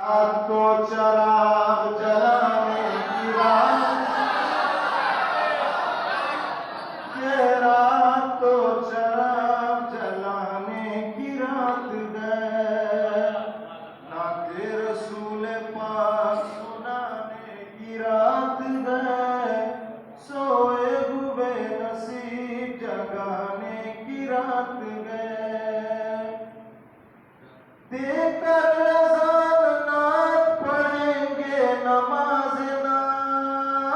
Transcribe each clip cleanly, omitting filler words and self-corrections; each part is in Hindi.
रात को चराग जलाने की रात, ये रात को चराग जलाने की रात है, नाते रसूल पाक सुनाने की रात है, सोए हुए नसीब जगाने की रात है। देकर अज़ान नात पढ़ेंगे नमाज नात,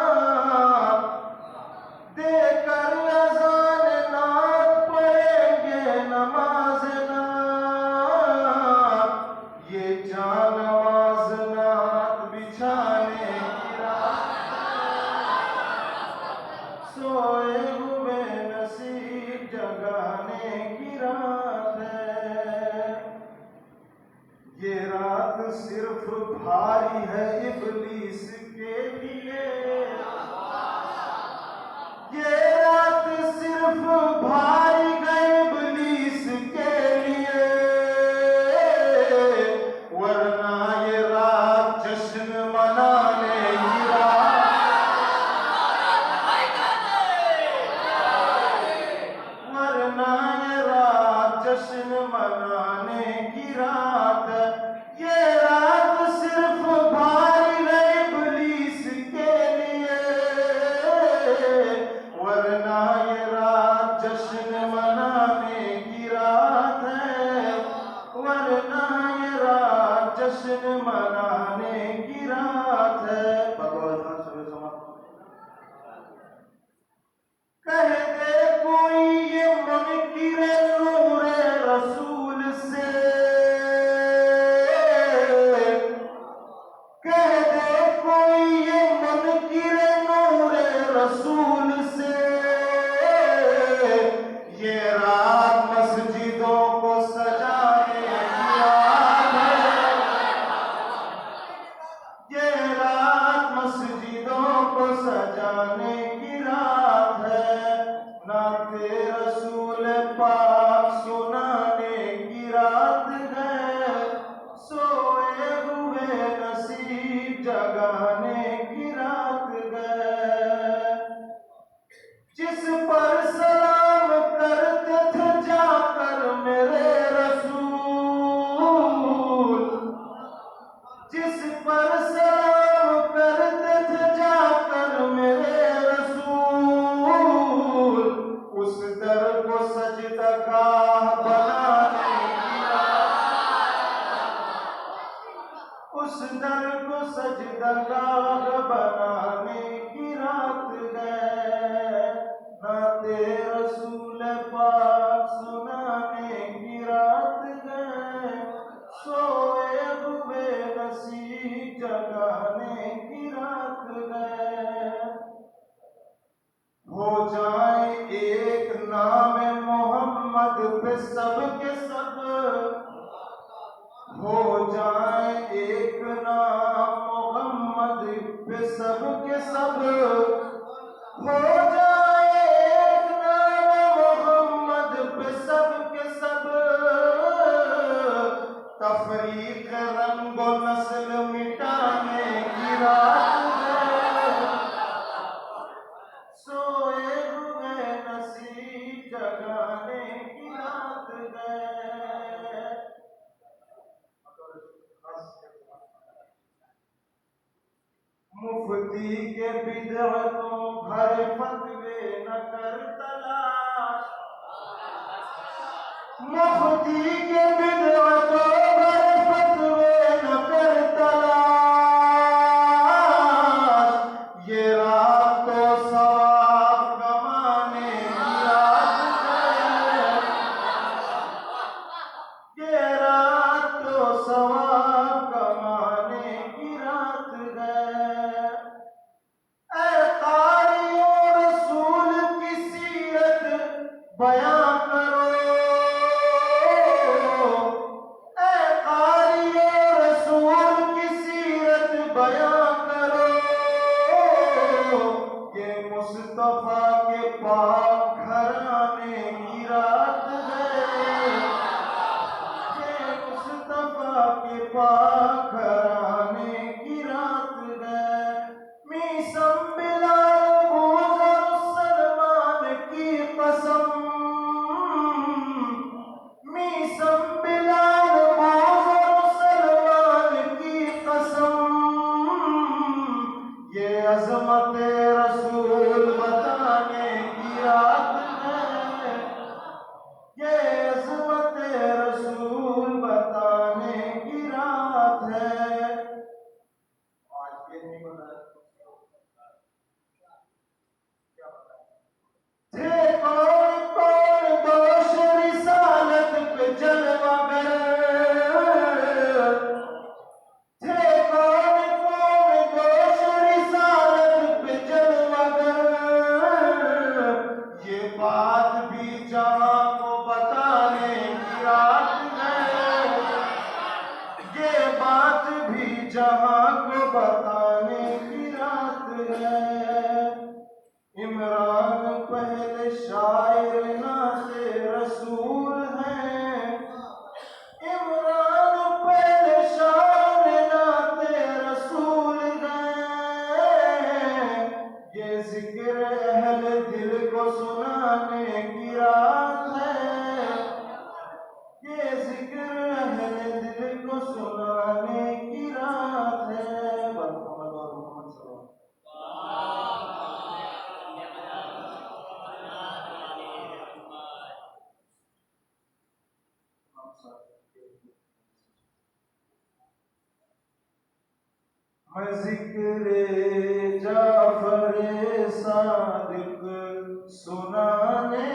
देकर अज़ान नात पढ़ेंगे नमाज नात, ये जानवाज नात बिछाने की रात, सोए हुए नसीब जगाने की रात है। ये रात सिर्फ भारी है इब्लीस के लिए, ये रात सिर्फ भारी है इब्लीस के लिए, वरना ये रात जश्न मनाने की रात, वरना ये रात जश्न मनाने की रात, ये रात सिर्फ भारी है इब्लीस के लिए, वरना ये रात जश्न मनाने की रात है, वरना ये रात जश्न मनाने की रात है। कह दे कोई ये मुनकिर नूरे रसूल से, कह दे कोई ये मुनकिर नूरे रसूल से, ये रात मस्जिदों को सजाने की रात है, ये रात मस्जिदों को सजाने की रात है, नाते रसूल पाक सुनाने की रात है, सोए हुए नसीब जगाने की रात है। जिस पर सलाम करते थे जाकर मेरे रसूल, जिस पर सलाम करते थे जाकर मेरे रसूल, उस दर को सजदगाह बनाने की रात, उस दर को सजदगाह बनाने की रात है, नाते रसूल पाक सुनाने की रात है, सोए हुए नसीब जगाने की रात है। हो जाए एक नाम मोहम्मद पे सब के सब, हो जाए एक नाम मोहम्मद पे सब के सब, हो जाए एक नाम मोहम्मद पे सब के सब, तफरीक रंगो नस्ल मिटाने की रात है, सोए हुए नसीब जगाने की रात है। मुफ्ती के बिदअतों भरे फतवे न कर तलाश, मुफ्ती के बिदअतों भरे फतवे न कर तलाश, ये रात तो सवाब कमाने की रात है, ये रात तो सवाब कमाने की रात है। ऐ क़ारिओ रसूल की सीरत बयां करो, अज़मत रसूल बताने की रात है, ये अज़मत रसूल बताने की रात है। आज ये नहीं बता थे कौन कौन दोष रिसालत पे जलवागर, थे कौन कौन दोष रिसालत पे जलवागर, ये बात भी जहां को बताने की रात है, ये बात भी जहां को बताने की रात है। इमरान पहले शायर नाते रसूल हैं, इमरान पहले शायर नाते रसूल हैं, ये जिक्र अहले दिल को सुनाने की रात है, ये जिक्र अहले दिल को सुनाने की रात है। मैं ज़िक्र जाफ़र सादिक सुनाने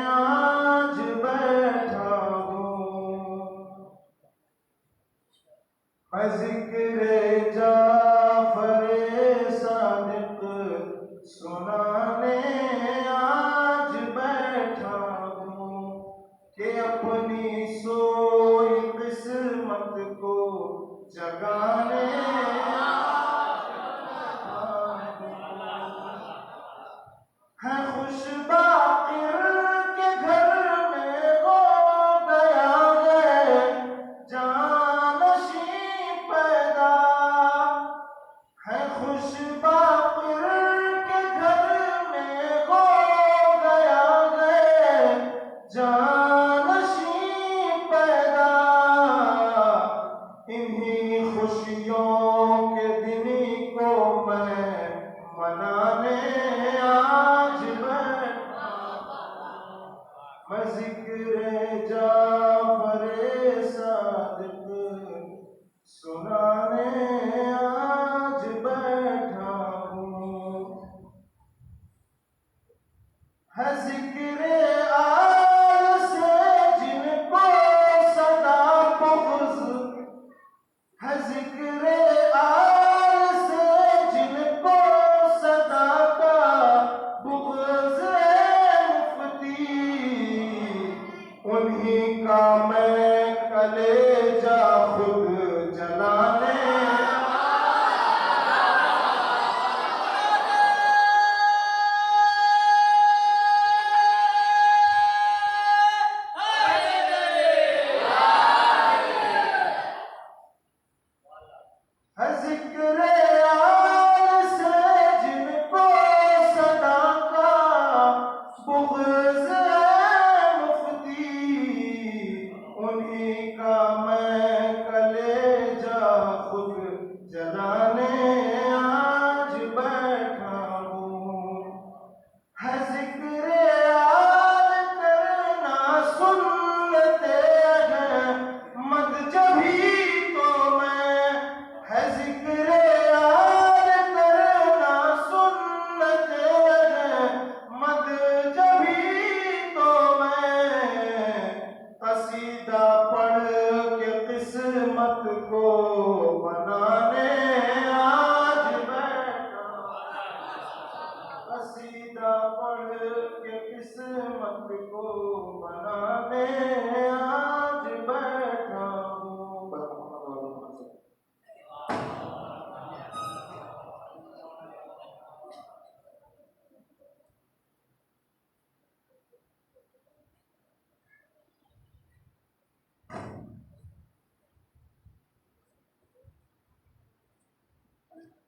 आज बैठा हूँ, मैं ज़िक्र जाफ़र सादिक सुनाने आज बैठा हूँ, कि अपनी सोई किस्मत को जगाने है। खुश बाक़िर के घर में हो गया है जानशी पैदा, है खुश बाक़िर के घर में हो गया है जानशी पैदा, इन्हीं खुशियों के दिन को मैं मनाने आज बैठा, मैं ज़िक्र जाफ़र सादिक सुनाने आज बैठा हूँ, है ज़िक्र आल से जिनको सदा बुग़्ज़, है ज़िक्र आल से जिनको सदा का बुग़्ज़ मुफ़्ती, उन्हीं का मैं कलेजा खुद जलाने है। ज़िक्र आल से जिनको सदा का बुग़्ज़ मुफ़्ती, उन्हीं का मैं कलेजा खुद जलाने आज बैठा हूँ, है ज़िक्र आल करना सुन्नते हैं मद जभी तो मैं, है ज़िक्र आल करना सुन्नते हैं मद जभी तो मैं, कसीदा पढ़ के किस्मत को बनाने आज बैठा, कसीदा पढ़ के किस्मत को बनाने आज बैठा हूँ।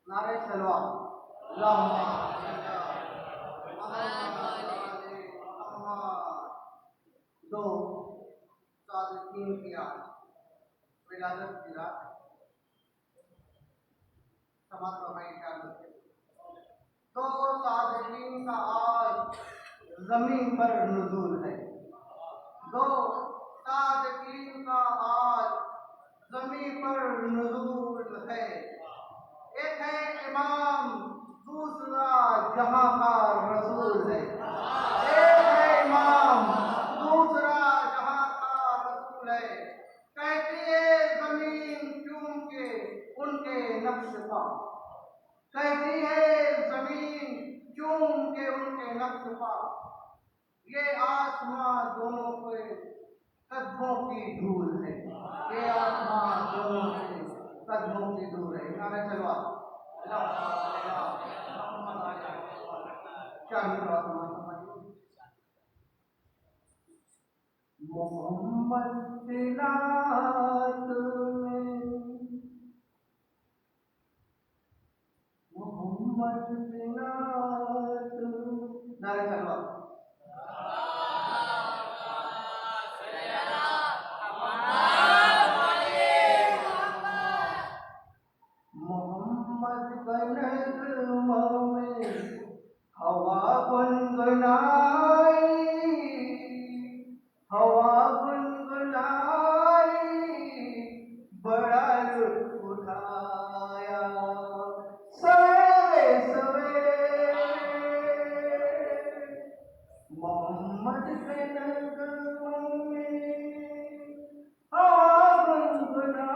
नारे सलवार दो सादिकीन की आज विलादत की रात समाज का भाई ख्याल रखें। का आज जमीन पर नुज़ूल है। दो सादिकीन का आज जमीन पर नुज़ूल है। एक है इमाम, दूसरा जहां का रसूल है। एक है इमाम, दूसरा जहां का रसूल है। कहती है जमीन चूम के उनके नक्श पा, कहती है जमीन चूम के उनके नक्श पा। ये आसमां दोनों के कदमों की धूल है। ये आसमां दोनों के कदमों की धूल है। नारे चलवा मोहम्मद दिलात में, मोहम्मद दिलात नारे चलवा मोहम्मद बनगमा में हवा गुनगुनाई, हवा गुनगुनाई, बड़ा लुत्फ उठाया सवेरे सवेरे। मोहम्मद के नगमा में हवा गुनगुनाई,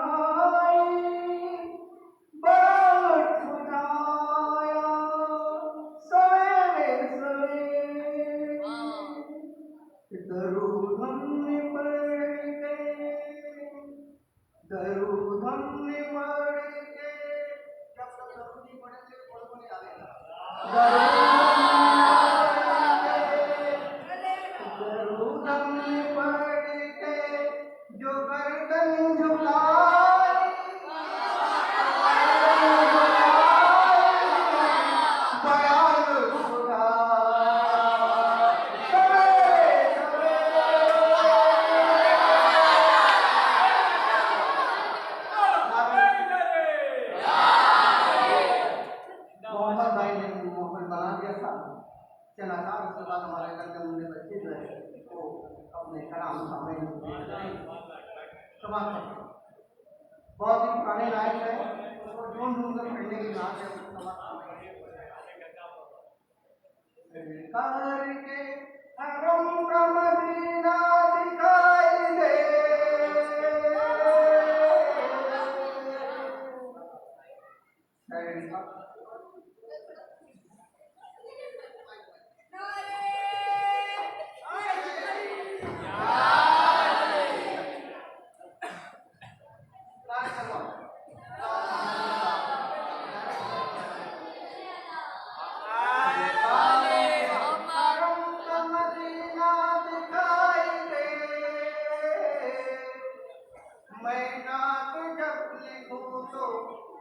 दरूद हमने पढ़ के, दरूद हमने पढ़ के, जब तक दरूद नहीं पढ़ेंगे कोई नहीं आएगा। दरूद हमने पढ़ के जो गर्दन झुकाई, हमारे घर के मुंडे बच्चे जो है वो अपने कलाम सामने बहुत ही पुराने नायक है, उसको ढूंढ ढूंढ कर पढ़ने की बात है। करके हरम का मदीना दिखाई दे,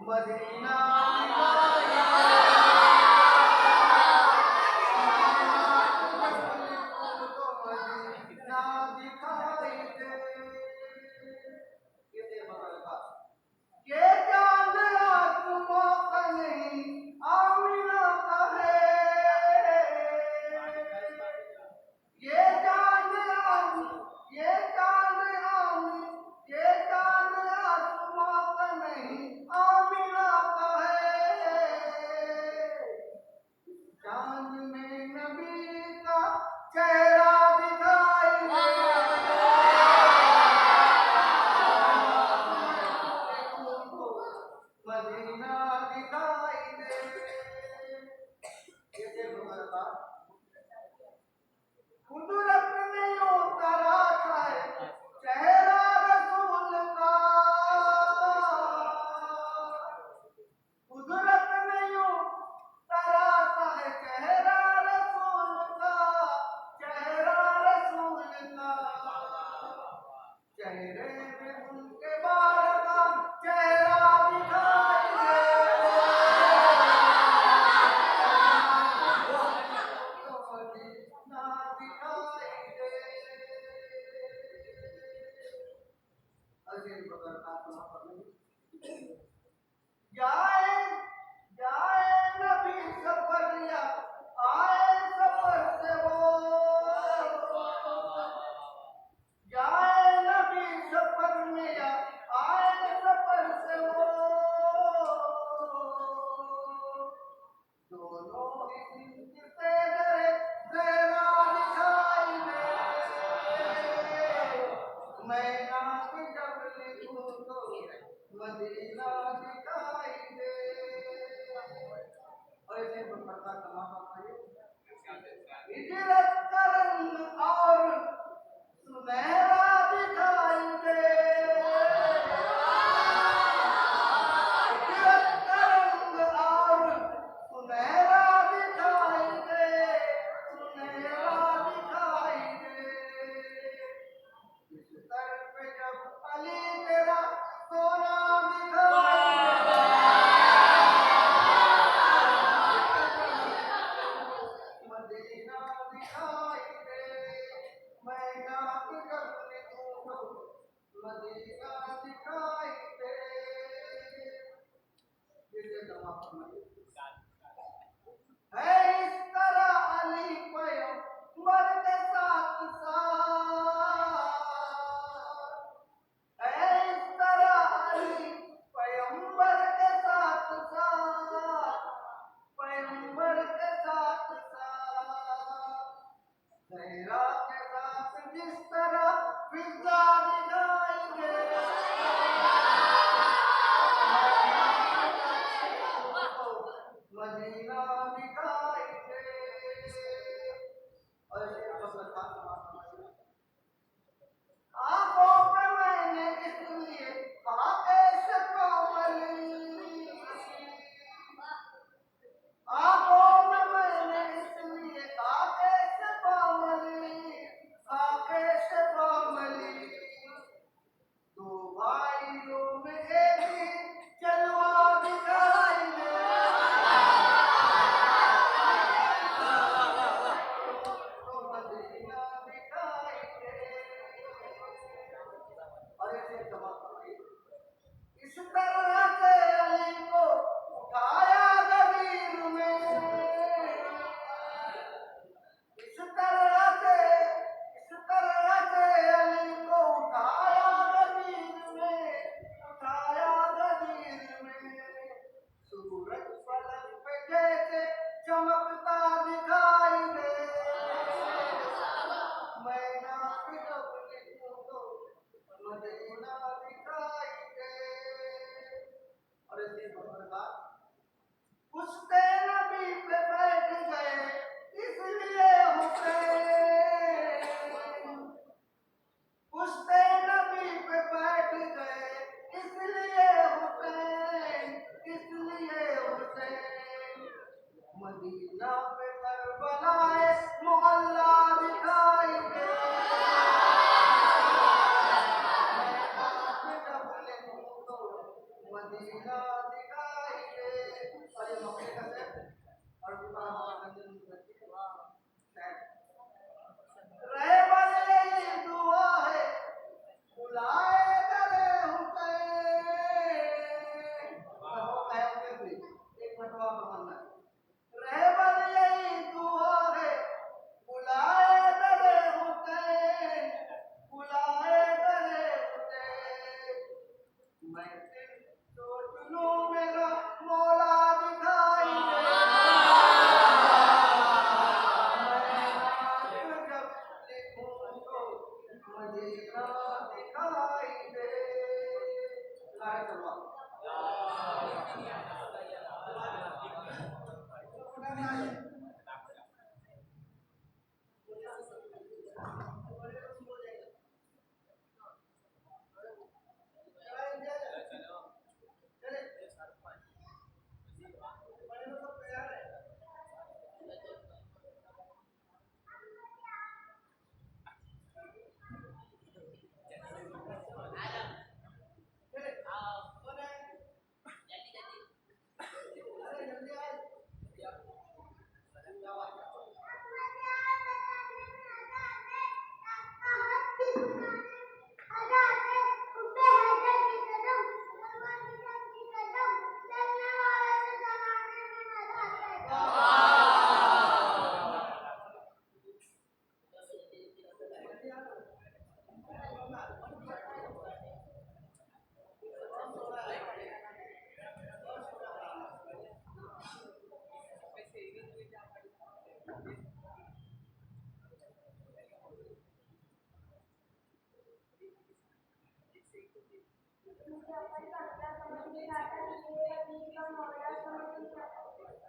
मदीना तर्जुमा फरमाइए। है इस तरह अली पैगंबर के साथ साथ, है इस तरह अली पैगंबर के साथ साथ, पैगंबर के साथ साथ, ज़हरा के साथ जिस तरह फिजा दिखाएंगे, मदीना दिखाएंगे। और आंखों पे मैंने इसलिए खाके शकोमली, आंखों में मैंने इसलिए खाके शकोमली, खाके शकोमली। दो भाइयों में एक ही जलवा दिखाई दे, तो मदीना दिखाई दे। और ऐसे जवाब दिए। इस तरह से अली को उठाया गदीर में, इस तरह से अली को उठाया गदीर में, उठाया गदीर में। सूरज पलक पे जैसे चमकता दिखाई दे, मैं नाक जब लिखूं तो मदीना दिखाई दे। और इसके बाद पुश्ते नबी पे बैठ गए इसलिए हुसैन, पुश्ते नबी पे बैठ गए इसलिए हुसैन, इसलिए हुसैन। मदीना पे करबलाए मोहल्ला दिखाई दे, जब लिखूं तो मदीना दिखाई दे। और ये मक्के का है और रहे बदले दुआ है बुलाए दरे हुसैन। एक मतवा मानना रहे बदले दुआ है बुलाए दरे हुसैन, बुलाए दरे हुसैन। मैं फिर सोच लूं मेरा मौला दिखाई दे, मैं जब लिखूं तो मदीना दिखाई दे। लाए जवाब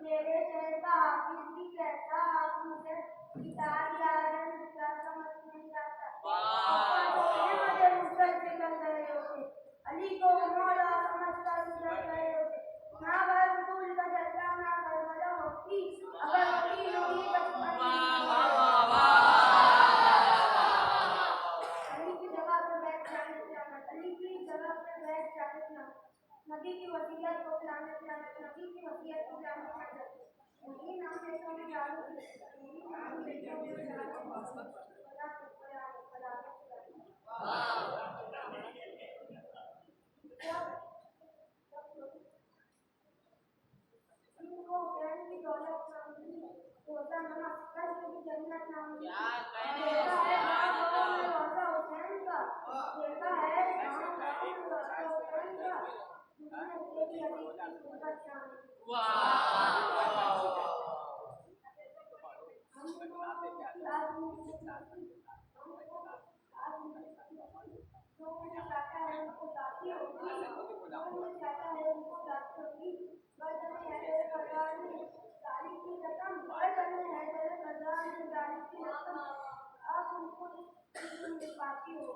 मेरे शहर का हाफिज भी कहता आप मुझे गिटार याद है दूसरा समझ नहीं आता। मुझे मुश्किल से कर रहे होते अली को मौला समझकर गुजर रहे होते। ना बरसूल का जलवा ना करबला होती अगर वकील होगी बचपन अली की जगह पर बैठ जाने जाना, अली की जगह पर बैठ जाने जाना, नबी की वसीयत को लाने जाना, नबी की वसीयत को लाने जाना। यही नाम लेता हूँ जानो, यही नाम लेता हूँ जानो, खुदा खुदा खुदा का नमस्कार की जन्नत नाम क्या कहने देखा है सुभान गाँव अल्लाह। में रोजा हुसैन का देखा है गाँव में रोजा हुसैन का जिसने तेरी हदीस की सुंदर शान जो मुझे चाहता है उनको दाती होगी जो मुझे चाहता है उनको दाती होगी वजन है तेरे कदर में दाली की रकम वजन है तेरे कदर में दाली की रकम अब उनको मिल पाती हो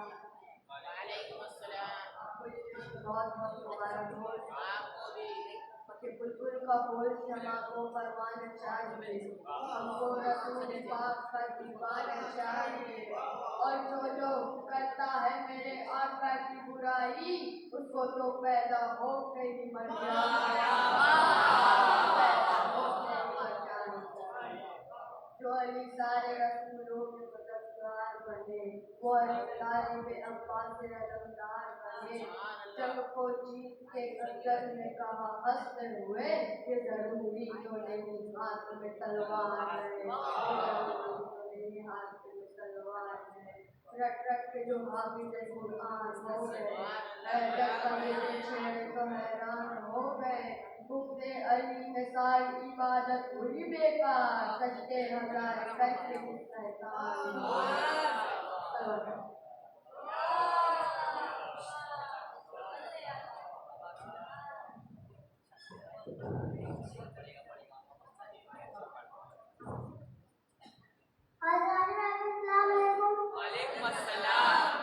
वालेकुम अस्सलाम। बहुत बहुत मुबारक हो आपको भी। कि बुलबुल का बोल शमा को परवान चाहिए हमको रसूल पाक का दीवाना चाहिए और जो करता है मेरे आका की बुराई उसको तो पैदा हो के ही मर जो अली सारे रसूलों के मददगार बने वो अली सारे में अब्बास से अलमदार बने जग को जीत के गदर ने कहा हंसते हुए ये जरूरी तो नहीं हाथ में तलवार है हाथ में तलवार है रट रट के जो हाफिज़ कुरान हो गए हैदर का मेरे चेहरे तो हैरान हो गए बुग़्ज़े अली में सारी इबादत हुई बेकार सजदे हजार करके शैतान वालेकुम अस्सलाम।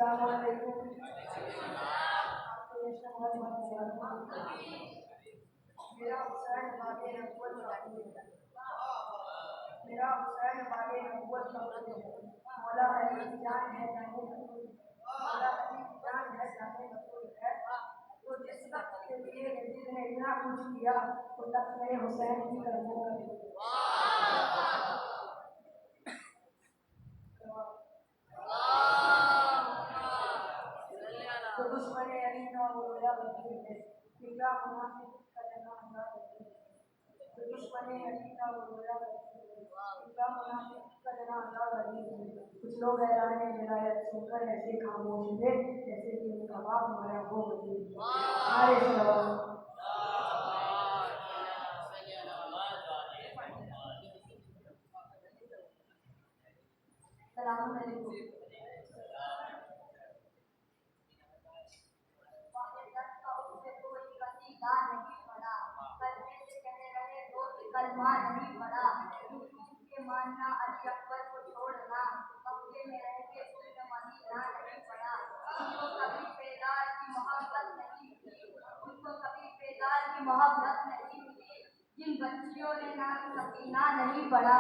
अस्सलाम वालेकुम। मेरा हुसैन बागे नबूवत का फूल है। मेरा हुसैन बागे नबूवत का फूल है। मौला अली की जान है जाने रसूल। मौला अली की जान है जाने रसूल है। तो जिस वक्त के लिए यजीद ने इतना कुछ किया तो तक मेरे हुसैन की कदमों का तो दुश्मन अली ना वो रोया करते थे कि क्या मुनाफिक करना अंदाज करते थे। तो दुश्मन अली ना वो रोया करते थे कि क्या मुनाफिक करना अंदाज करते थे। कुछ लोग ऐलान विलायत सुनकर ऐसे खामोश थे जैसे कि उनका बाप मरा हो गई। हमारे सलाम अलैकुम। कलमा नहीं पड़ा यूसुफ के मानना अली अकबर को छोड़ना मक्के में रह के सुन्न मदीना नहीं पड़ा। उनको कभी बेदार की मोहब्बत नहीं मिली। उनको कभी बेदार की मोहब्बत नहीं मिली। जिन बच्चियों ने नाम सकीना नहीं पढ़ा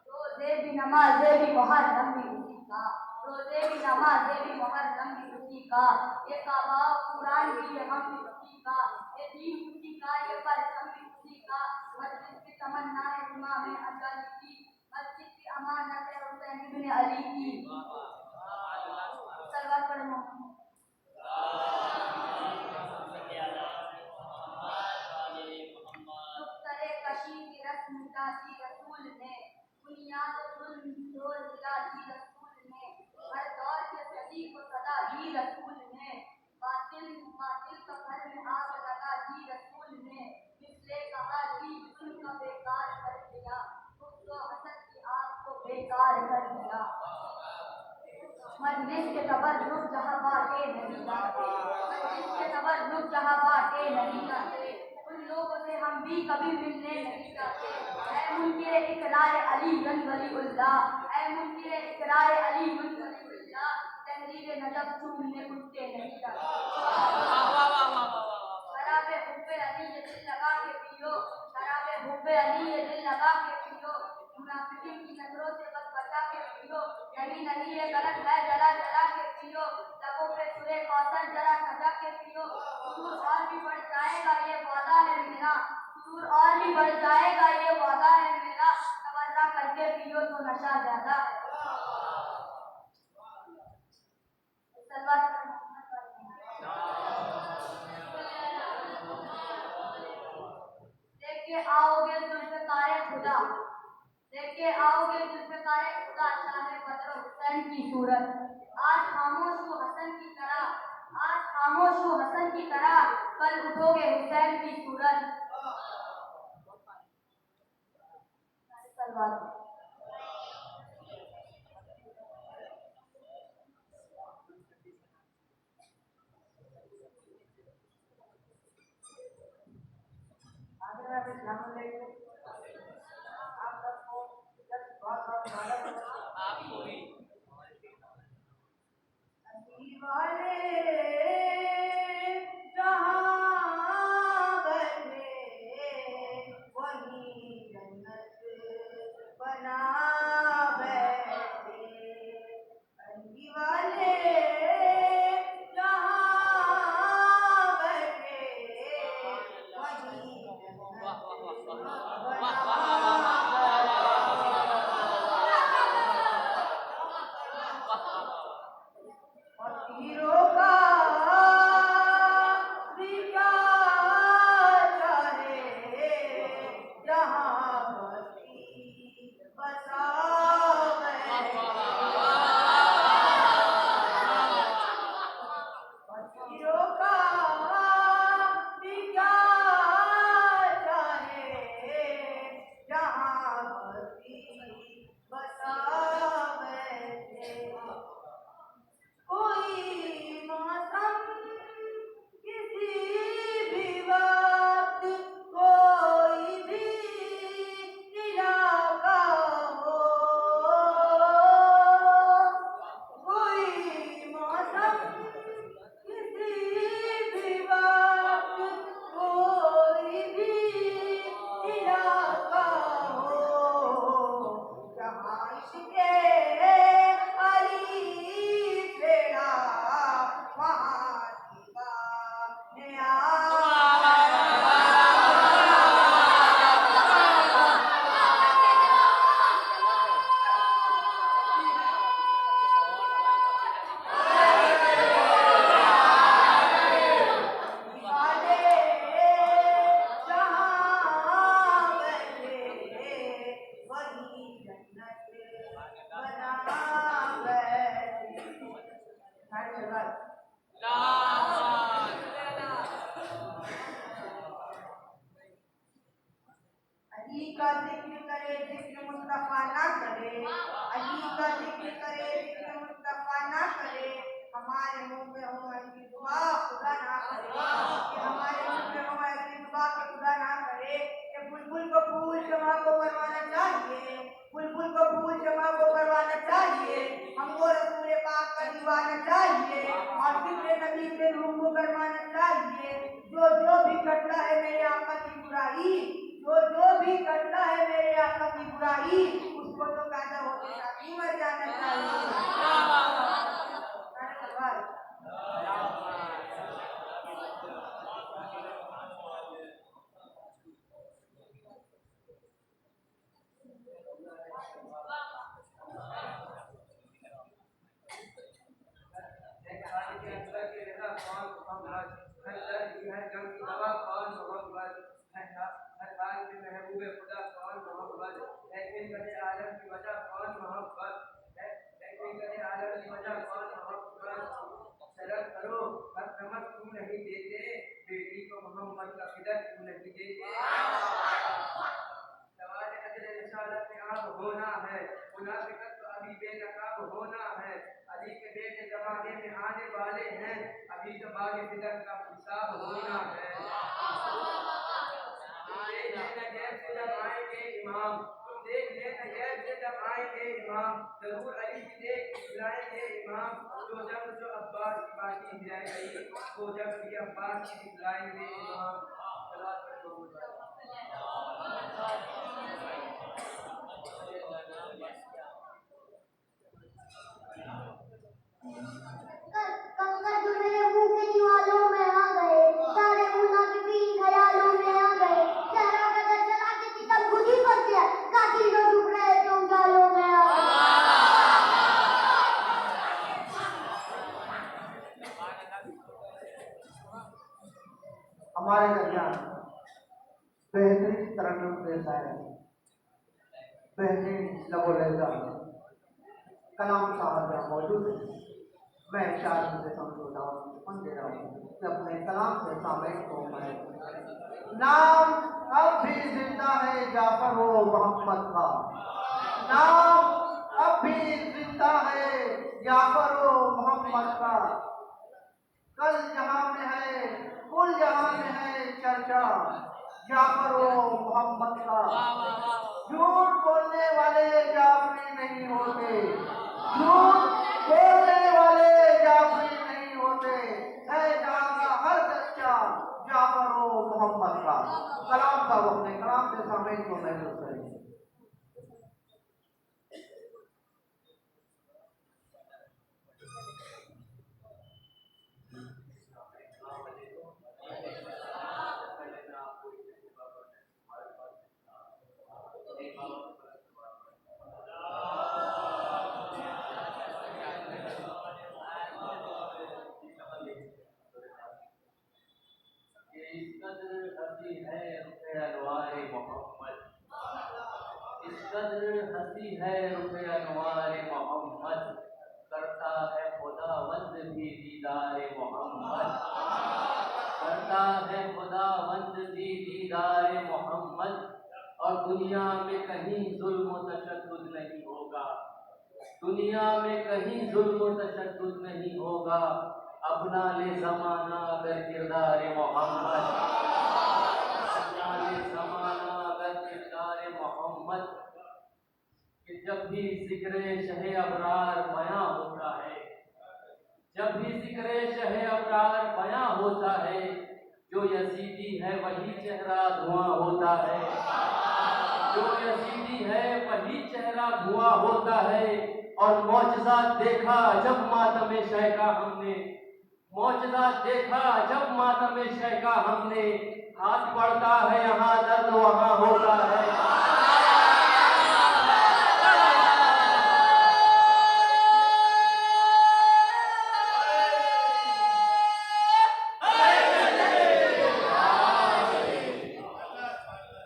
रोजे भी नमाजे भी मुहर्रम भी उसी का। रोजे भी नमाजे भी मुहर्रम भी उसी का। ये काबा कुरान भी ये हम भी उसी का। ये दीन उसी का ये परचम भी उसी का। मस्जिद की तमन्ना है इमाम अजली की। मस्जिद की अमानत है हुसैन इब्न अली की। सलवात पढ़ो। दुख्तरे कशी की रस्म मिटाती रसूल ने। बुनियाद जुल्म जोर हिलाती रसूल ने। हर दौर के सदी को सदा दी रसूल ने। बातिल बातिल का घर में आग लगा दी रसूल ने। मिसले कहा दी जुल्म का बेकार कर दिया। कुफ्र हसद की आग को बेकार कर दिया। मजलिस के तबर्रुक जहाँ बाटे नहीं जाते। मजलिस के तबर्रुक जहाँ बाटे नहीं जाते। उन लोगों से हम भी कभी मिलने नहीं जाते। ऐ मुनकिर इकरार अली गन वलीउल्लाह। ऐ मुनकिर इकरार अली गन वलीउल्लाह। तहरीर नजब चूमने उठते नहीं जाते। शराबे हुब्बे अली ये दिल लगा के पियो। शराबे हुब्बे अली ये दिल लगा के पियो। मुनाफिकीन की नजरों से बस बचा के पियो। नहीं नहीं ये गलत है जला जला के पियो। लबों पे सुरे कौसर जरा सजा के पियो। सुरूर और भी बढ़ जाएगा ये वादा है मेरा। सुरूर और भी बढ़ जाएगा ये वादा है मेरा। तवज्जो करके पियो तो नशा ज्यादा है। सलवात लेके आओगे जुल्फ़िकारे खुदा। लेके आओगे जुल्फ़िकारे खुदा शाहे बद्र हुसैन की सूरत। आज खामोश हो हसन की तरह। आज खामोश हो हसन की तरह। कल उठोगे हुसैन की सूरत। सलवात आगे मैं इस्लाम अलैकुम। आप सबको जब बहुत बहुत मुबारक हो। आपको भी अली वाले जहाँ बैठे वहीं जन्नत बना बैठे। अली वाले जहाँ बैठे वहीं जन्नत बना ना करे, अली का जिक्र करे जिक्र मुस्तफा ना करे, हमारे मुंह में हो ऐसी दुआ खुदा ना करे, कि हमारे मुंह में हो ऐसी दुआ कि खुदा ना करे। कि बुलबुल को फूल जमा को करवाना चाहिए, बुलबुल को फूल जमा को करवाना चाहिए, हमको रसूल पाक का दीवाना चाहिए और जिक्र नबी के रूह को करवाना चाहिए। जो जो भी करता है मेरे आका की बुराई, जो भी करता है मेरे आका की बुराई, उसको तो पैदा होते साथ ही मर जाना चाहिए। होना है मुनाफिकत तो अभी बेनकाब होना है। अली के बेटे जमाने में आने वाले हैं, अभी तो बागे फिदक का हिसाब होना है। तुम देख लेना गैब से जब आएंगे इमाम, तुम देख लेना गैब से जब आएंगे इमाम, जरूर अली की देख दिखलाएंगे इमाम। जो अब्बास की बाकी रह गई, वो जब भी अब्बास की दिखलाएंगे इमाम। कंकर जो मेरे मुंह के दीवालों में आ गए, सारे मुनाफिकीन ख्यालों में आ गए, चेहरा बदल चला के किताब खुद ही फंस गया, कातिल जो डूब रहे थे उजालों में आ गए। हमारे दरमियान बेहतरीन तरन्नुम पेश आए, बेहतरीन लबो लहजा कलाम साहब यहाँ मौजूद है। मैं चार से समझौता दे रहा हूँ कि अपने कलाम से सामने को मैं नाम अब भी जिंदा है जाफर हो मोहम्मद का, नाम अब भी जिंदा है जाफर हो मोहम्मद का। कल जहां में है कुल जहां में है चर्चा जाफर हो मोहम्मद का। झूठ बोलने वाले जाफरी नहीं होते, झूठ बोलने वाले जाफरी नहीं होते, है जहां हर सच्चा जाफर हो मोहम्मद का। कलाम साहब अपने कलाम से सामने को महसूस करें। हंसी है रुपए अनवारे मोहम्मद, करता है खुदावंद भी दीदारे मोहम्मद, करता है खुदावंद भी दीदारे मोहम्मद। और दुनिया में कहीं जुल्म तशद्दुद नहीं होगा, दुनिया में कहीं जुल्म तशद्दुद नहीं होगा। अपना ले ज़माना अगर किरदारे मोहम्मद, अपना ले ज़माना अगर किरदारे मोहम्मद। कि जब भी ज़िक्र शहे अबरार बयां होता है, जब भी ज़िक्र शहे अबरार बयां होता है, जो यजीदी है वही चेहरा धुआं होता है, जो यजीदी है वही चेहरा धुआं होता है। और मौजज़ा देखा जब मातम शह का हमने, मौजज़ा देखा जब मातम शह का हमने, हाथ बढ़ता है यहाँ दर्द वहाँ होता है।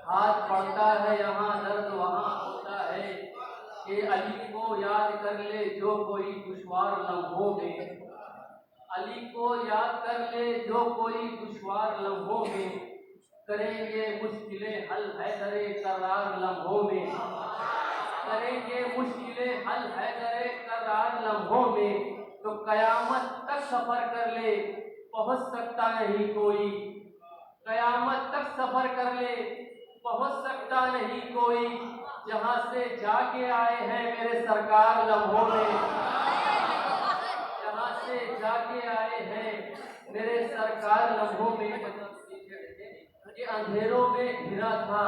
हाथ बढ़ता है यहाँ दर्द वहाँ होता है। कि अली को याद कर ले जो कोई दुश्वार लम्हों में, अली को याद कर ले जो कोई दुश्वार लम्हों में, करेंगे मुश्किलें हल है दरे करार लम्हों में, करेंगे मुश्किलें हल है करे करार लम्हों में, तो कयामत तक सफर कर ले पहुंच सकता नहीं कोई। कयामत तक सफर कर ले पहुंच सकता नहीं कोई, जहां से जाके आए हैं मेरे सरकार लम्हों में। जहां से जाके आए हैं मेरे सरकार लम्हों में। ये अंधेरों में घिरा था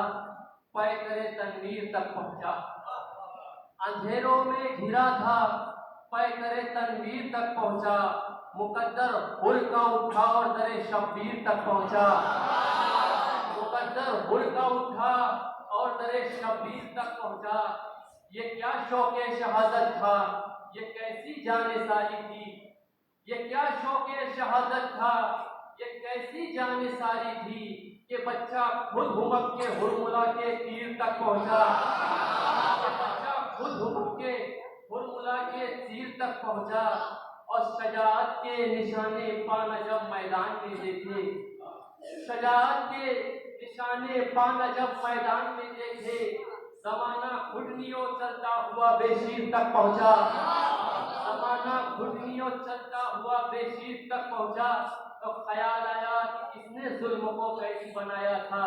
पै करे तनवीर तक पहुंचा। अंधेरों में घिरा था पै करे तनवीर तक पहुंचा। मुकद्दर हुल्का उठा और दरे शब्बीर तक पहुंचा। मुकद्दर हुल्का उठा और दरे शब्बीर तक पहुंचा। ये क्या शौक़े शहादत था, ये कैसी जानिसारी थी। ये क्या शौक़े शहादत था, ये कैसी जानिसारी थी कि बच्चा खुद हुमक के हुरमुला के तीर तक पहुंचा। बच्चा खुद हुमक के हुरमुला के तीर तक पहुंचा। और शजाअत के निशाने पाना जब मैदान में देखे, शजाअत के निशाने पाना जब मैदान में देखे, जमाना घुटनियों चलता हुआ बेशीर तक पहुंचा। जमाना घुटनियों चलता हुआ बेशीर तक पहुंचा। तो ख्याल आया कि किसने जुल्म को कैदी बनाया था।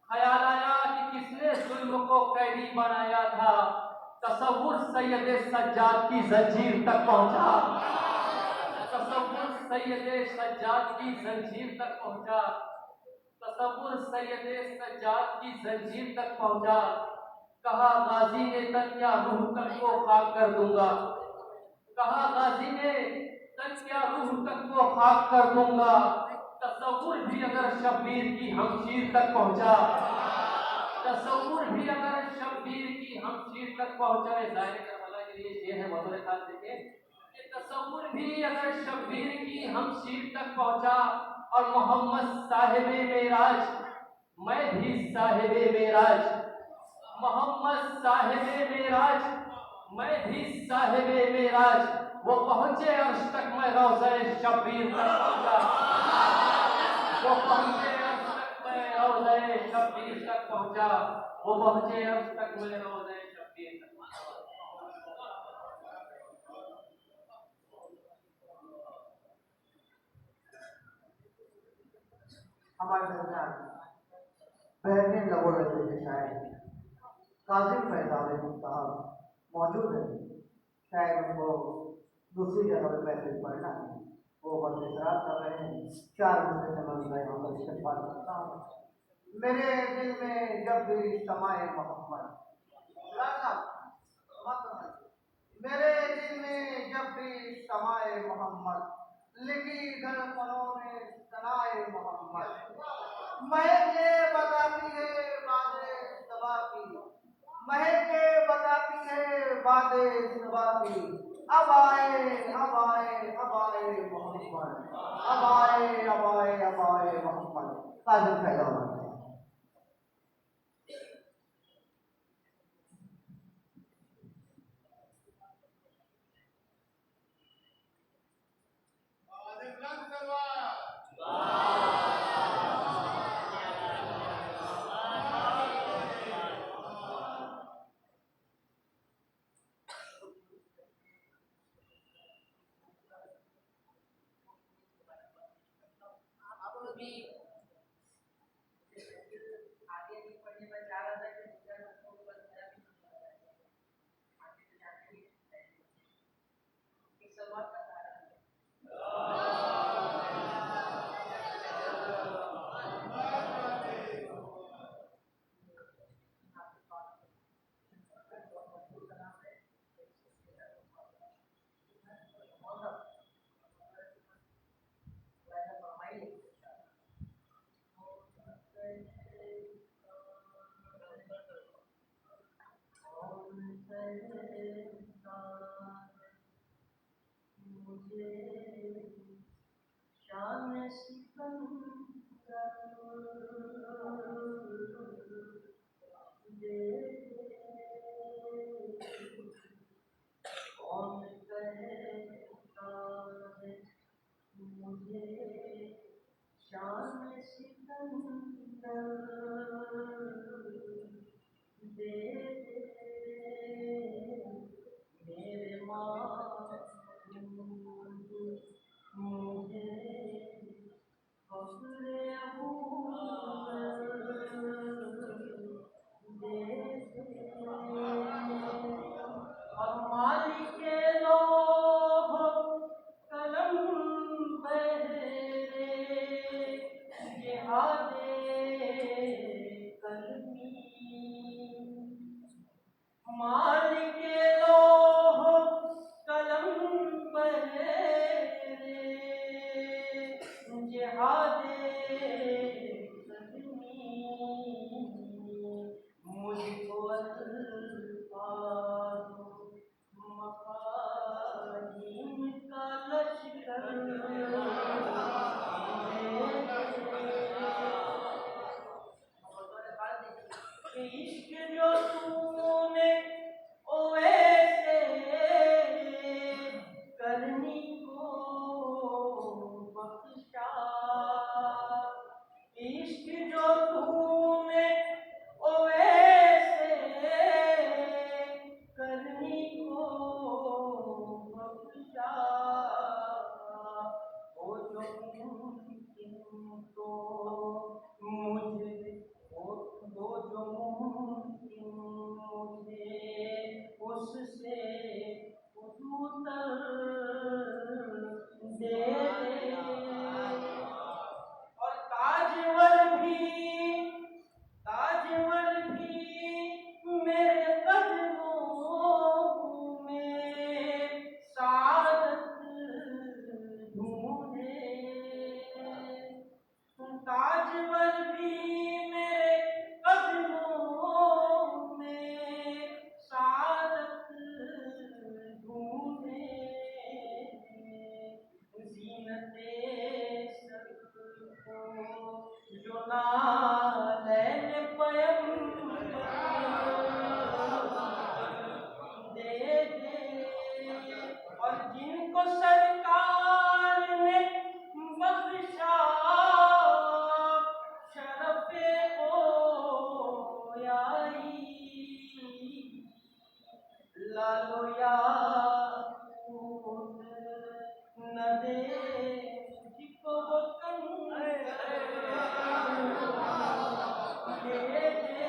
ख्याल आया कि किसने जुल्म को कैदी बनाया था। तसव्वुर सैयद सज्जाद की जंजीर तक पहुंचा। तसव्वुर सैयद सज्जाद की जंजीर तक पहुंचा। तसव्वुर सैयद सज्जाद की जंजीर तक पहुंचा। कहा गाजी ने तन क्या रूह तक को खाक कर दूंगा। कहा गाजी ने तन क्या रूह तक को खाक कर दूंगा। तसव्वुर भी अगर शब्बीर की हमशीर तक पहुंचा। तसव्वुर भी अगर शब्बीर की हमशीर तक पहुंचा। ज़ाहिर करबला के लिए ये है बतौर खास देखें कि तसव्वुर भी अगर शब्बीर की हमशीर तक पहुंचा। और मोहम्मद साहिबे मेराज, मैं भी साहिबे मेराज। मोहम्मद साहिबे मेराज, मैं भी साहिबे मेराज। वो पहुंचे अर्श तक, मैं रोज़े शब्बीर तक पहुंचा। वो पहुंचे अर्श तक, मैं रोज़े शब्बीर तक पहुंचा। वो पहुंचे अर्श तक, मैं रोज़े शब्बीर तक पहुंचा। हमारे दरमियान बहने लबो लगे के शायर काजिम फैजान साहब मौजूद है। शायद उनको दूसरी जगह पर मैसेज पढ़ना है, वो बस इशरार कर रहे हैं। 4 बजे से मैं यहाँ पर इस्तेमाल करता हूँ। मेरे दिल में जब भी समाए मोहम्मद, मेरे दिल में जब भी समाए मोहम्मद, लिखी धड़कनों में सनाए मोहम्मद। महक ये बताती है बादे सबा की, महक ये बताती है बादे सबा की। अब आए अब आए अब आए मोहम्मद, अब आए अब आए अब आए मोहम्मद। काजिम फैजान मालिक लोह कलम पर जिहादे मुझको अल्फाज़ मफ़ाहीम का लश्कर इश्क जो तूने ओ ऐसे करनी को बख्शा, इश्क जो तूने ओ ऐसे करनी को बख्शा, वो जो मुमकिन तो मुझे वो जो मुमकिन मुझे उससे उतर दे और ताजवर भी मेरे कदमों में सादत ढूंढे, ताजवर भी मेरे कदमों में सादत ढूंढे, ज़ीनते सर को जो नालैन दे दे और जिनको सरकार ने बख्शा शरफ़े गोयाई, लालो याकूत न दे मुझको वो दे दे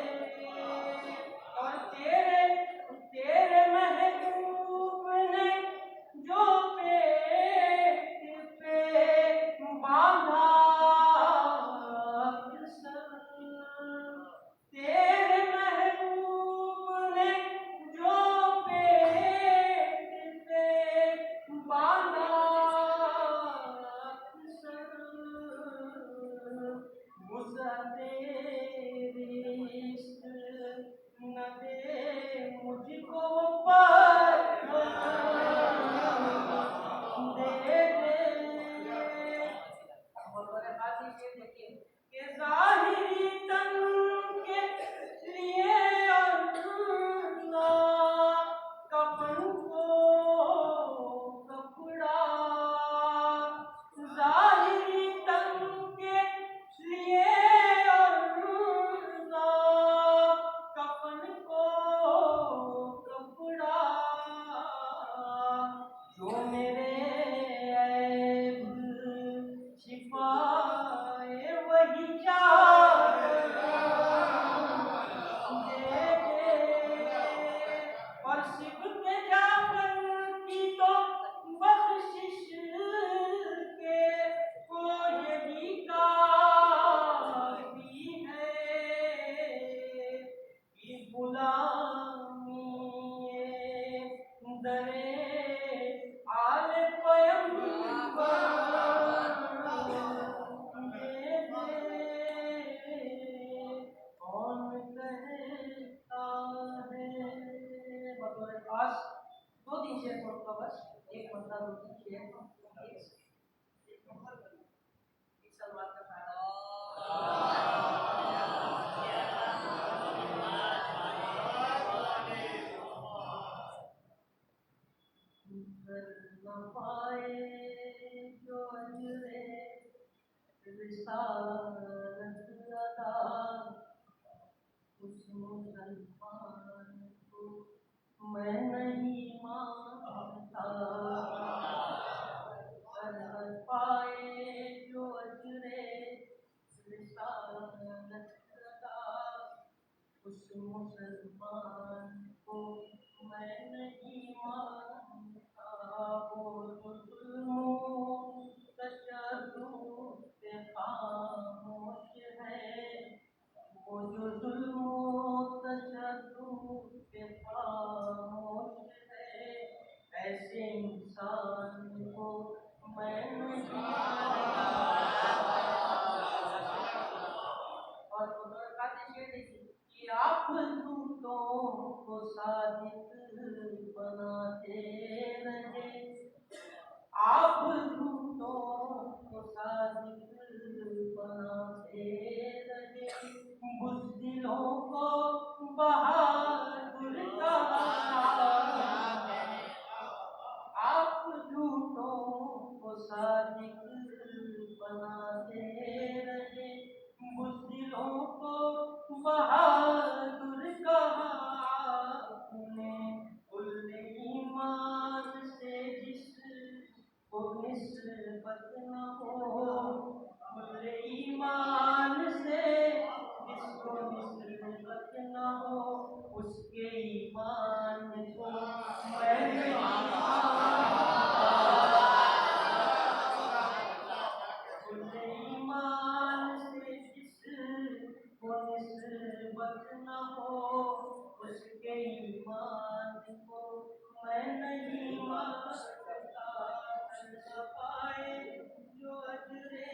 और तेरे महबूब ने जो पेट पे बांधा सर, तेरे महबूब ने जो पेट पे बांधा सर, गुज़ा तेरी इश्क न दे मुझको पर दे दे के ज़ाहिरी तन के लिए अल्लाह कफन को कपड़ा, ज़ाहिरी तन के लिए अल्लाह कफन को कपड़ा, जो मेरे ऐब छिपाए वही दे दे और सिबत जाकर की तो बख्शिश के को यही काफी है कि गुलामी दरे आल पैगंबर दे दे कौन कहता है। बतौर खास 2-3 शेर पढ़ूंगा बस, एक बंदा 2-3 शेर एक सलवार का न पाए जो अजरे रिसालत अदा उस मुसलमान को मैं नहीं मानता, न पाए जो अजरे रिसालत अदा उस मुसलमान को मैं नहीं मानता, वो जुल्मों तशद्दुद पे खामोश निस्बत न हो, खुले ईमान से जिसको निस्बत न हो, उसके ईमान को मैं नहीं मानता। खुले ईमान से जिसको निस्बत न हो, उसके ईमान को मैं नहीं मानता। सफाए जो अजरे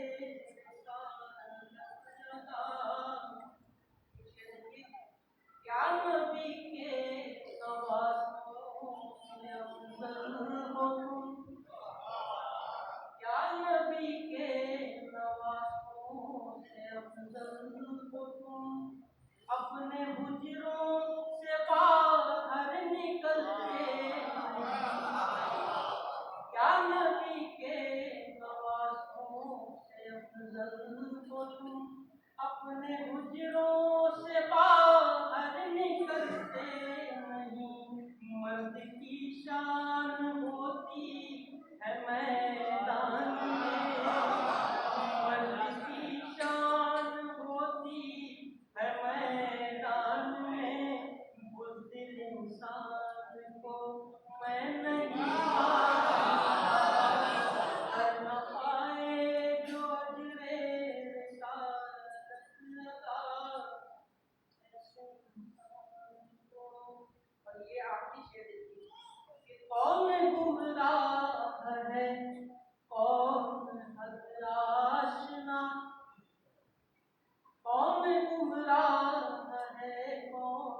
क्या नबी के नवाज़ों से अफज़ल हो तुम, क्या नबी के नवाज़ों से अफज़ल हो तुम, अपने हुजरों से बाहर निकलते क्या नबी के नवाज़ों से अफज़ल हो तुम, अपने हुजरों से बाहर निकलते नहीं। मर्द की शान होती है मैदान में, मर्द की शान होती है मैदान में, बुज़दिल इंसान को मैं नहीं मानता। कर न पाए जो अजरे रिसालत लगा, ऐसे इंसान को। और ये आखिरी शेर देखिए कि कौन गुमराह है, कौन हद आशना, कौन गुमराह है, कौन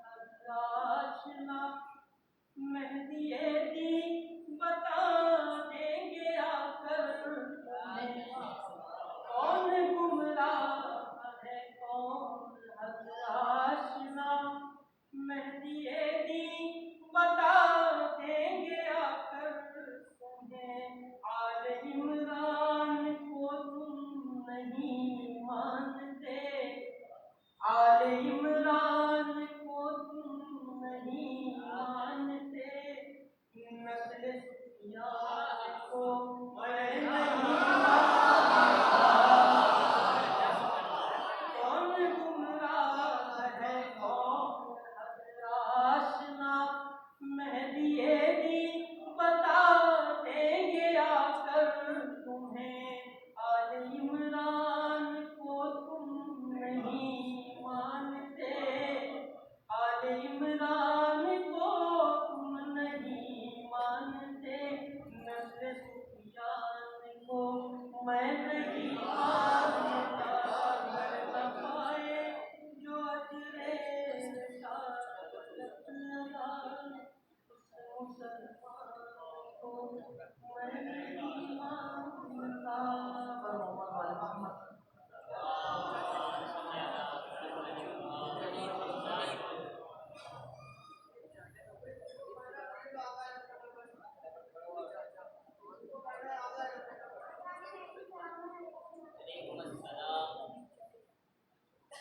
हद आशना, मेहदी दी बता देंगे आकर तुम्हें। कौन गुमराह है, कौन हद आशना, मेहदी दी बता देंगे आकर तुम्हें। आले इमरान को तुम नहीं मानते, आले इमरान को तुम नहीं मानते, नस्ल सुफियान को मैं नहीं मानता। कौन गुमराह है, कौन हद आशना, मेहदी दी बता देंगे आकर तुम्हें। आले इमरान को तुम नहीं मानते, आले इमरान को तुम नहीं मानते, नस्ल सुफियान को मैं नहीं मानता। कर न पाए जो अजरे रिसालत लगा, उस मुसलमान को मैं नहीं मानता। मोहम्मद वाले मोहम्मद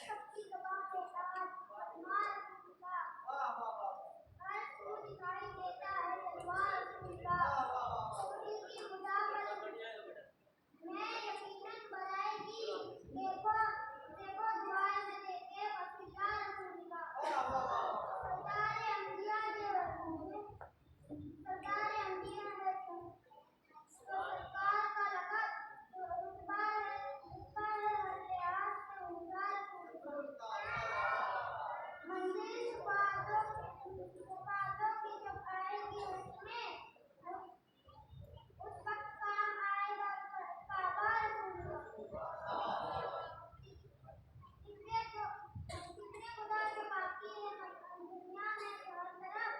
सबकी ज़बान के साथ तलवार उनका, हर सू दिखाई देता है तलवार उनका। दिल की मुदावत में यकीनन बनाएगी, देखो देखो दुआएं में देखे वसीला रसूल का। सरदार अंबिया जो सरदार अंबिया है तुम, तो सरकार का लक़ब रुतबा है हर लिहाज से ऊंचा रसूल का। मंजिल शुफाअतों की जब आएगी उसमें, उस वक्त काम आएगा काबा रसूल का। कितने खुदा के बाकी है दुनिया में हर तरफ,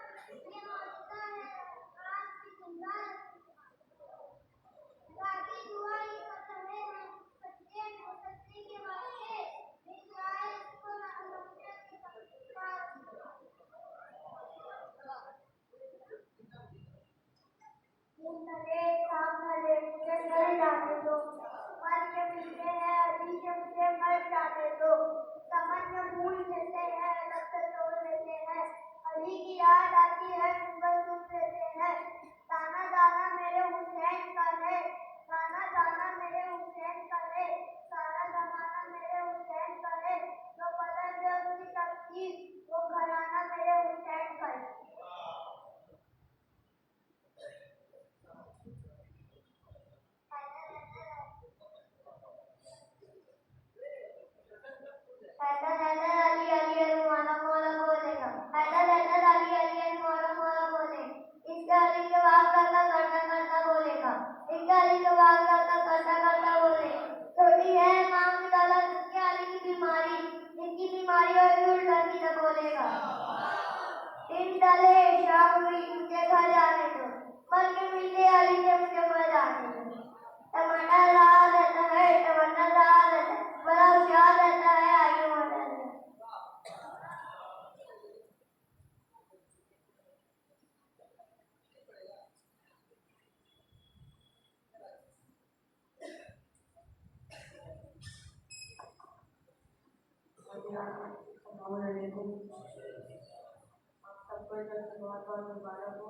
ये मौजूदा है आज भी जिंदा रसूल का। दादी दुआ ही कर रहे हैं सच्चे सच्चे के वास्ते, भिजवाए इसको नफ़रत के पास। मुंतले सामने के घर जाने दो, मर के मिलते हैं अभी के मुझे मर जाने दो। समझ में भूल लेते हैं, लफ्ज़ तोड़ लेते हैं, अली की याद आती है मुगल सुन लेते हैं। दाना दाना मेरे हुसैन का है, दाना तुम्हारी तरफ से बहुत बहुत मुबारक हो।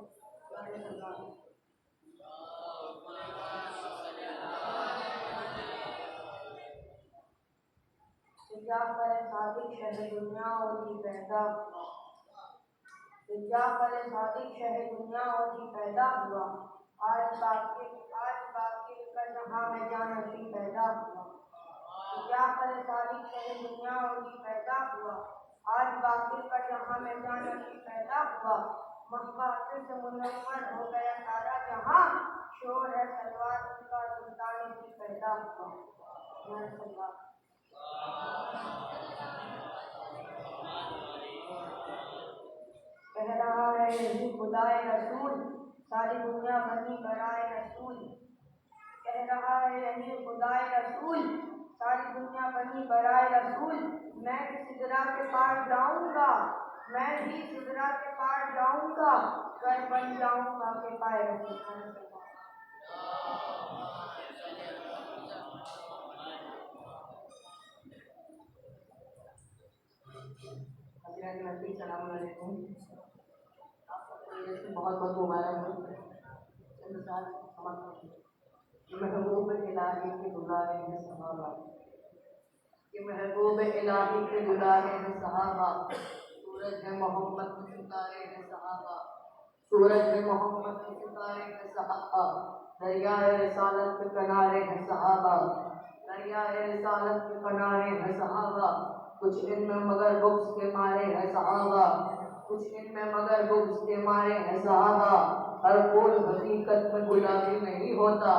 तुम्हारे सलाम। जाफर सादिक शह दुनिया और की पैदा जाफर सादिक शह दुनिया और की पैदा हुआ। आज बाकी का जहां में जानशी पैदा हुआ। जाफर सादिक शह दुनिया और की पैदा हुआ। आज बाकी का जहां में जानशी पैदा हुआ। मक्का से मुनव्वर हो गया सारा जहां। शोर है सलवार का सुल्तान की पैदा हुआ। कह रहा है यही खुदाए रसूल सारी दुनिया बनी कराए रसूल। कह रहा है यही खुदाए रसूल सारी दुनिया बनी कराए रसूल। मैं भी सिदरा के पार जाऊंगा। मैं भी सिदरा के पार जाऊंगा। कर बन जाऊंगा के पाए रसूल। सलाम अलैकुम। बहुत बहुत मुबारक हो। महबूब इलाही के दुलारे हैं सहाबा। ये महबूब इलाही के दुलारे हैं सहाबा। सूरज है मोहम्मद के सितारे हैं सहाबा। सूरज है मोहम्मद के सितारे हैं सहाबा। दरियाए रिसालत के किनारे हैं सहाबा। दरियाए रिसालत के किनारे हैं सहाबा। कुछ इनमें मगर बुक्स के मारे हैं सहाबा। कुछ इनमें मगर बुक्स के मारे हैं सहाबा। हर फूल हकीकत में गुलाबी नहीं होता।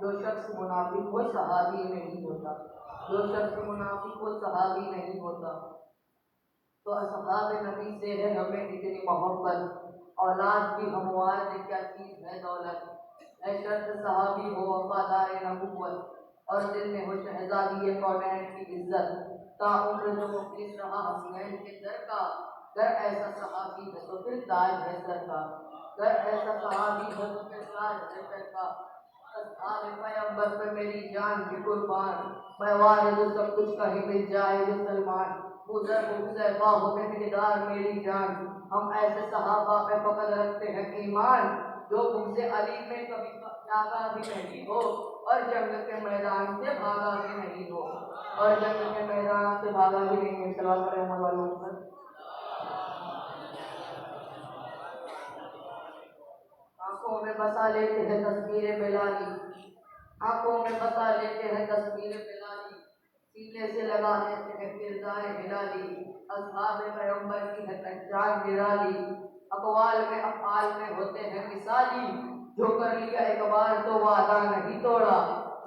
जो शख्स मुनाफिक हो सहाबी नहीं होता। जो शख्स मुनाफिक हो सहाबी नहीं होता। तो असहाब नबी से है हमें इतनी मोहब्बत। औलाद की हमवार से क्या चीज़ है दौलत। ऐ शर्त सहाबी हो वफादार नबूवत। और दिल में हो शहजादी कौनैन की इज्जत। ताउम्र जो मुखलिस रहा हसनैन के दर का। अगर ऐसा सहाबी है तो फिर ताज है सर का। अगर ऐसा सहाबी है तो फिर ताज है सर का। असहाब पैगंबर पे मेरी जान भी कुर्बान। मैं वारिस सब कुछ कहीं मिल जाए जो सलमान। मुझर मुझे बाहों में मिलदार मेरी जान। हम ऐसे सहाबा पे पकड़ रखते हैं ईमान। जो मुझसे अली में कभी जागा भी नहीं हो। और जंग के मैदान से भागा भी नहीं हो। और जंग के मैदान से भागा भी नहीं हो। सलाम अलैहि वालों पर आंखों में बसा लेते हैं तस्वीरें बिलाली। आंखों में बसा लेते हैं तस्वीरें बिलाली। सीने से लगा लेते हैं किरदार हिलाली। असहाब पैगंबर की है पहचान निराली। अक़वाल में अफ़आल में होते हैं मिसाली। जो कर लिया एक बार तो वादा नहीं तोड़ा।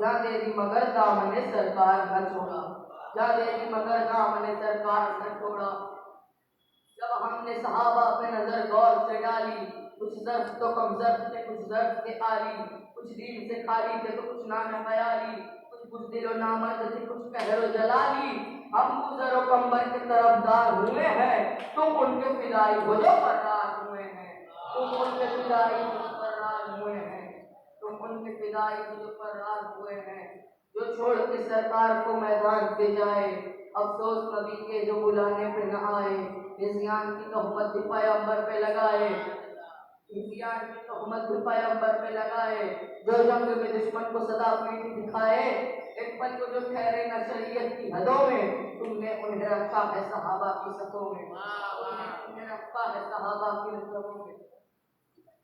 जा दे दी मगर दामने सरकार न छोड़ा। जा दे दी मगर दामने सरकार न छोड़ा। जब हमने सहाबा पे नजर गौर से डाली। कुछ ज़र्फ़ तो कम ज़र्फ़ थे कुछ ज़र्फ़ के आली। कुछ दीन से खाली थे तो कुछ नाम बयाली। कुछ बुज़दिल नामर्द थे कुछ कहरो जलाली। हम गुज़र व कंबर के तरफदार हुए हैं। तुम उनके फिदाई हो जो फर्रार हुए हैं। तुम उनके फिदाई हो जो फर्रार हुए हैं। तुम उनके फिदाई हो जो फर्रार हुए हैं। जो छोड़ के सरकार को मैदान पे जाए। अफसोस नबी के जो बुलाने पे न आए। निस्यान की तोहमत भी पैगंबर पे लगाए। निस्यान की तोहमत भी पैगंबर पे लगाए। जो जंग में दुश्मन को सदा पीठ दिखाए। एक पल को जो ठहरे न शरीयत की हदों में। तुमने उन्हें रखा है सहाबा की सफ़ों में। तुमने उन्हें रखा है सहाबा की सफ़ों में।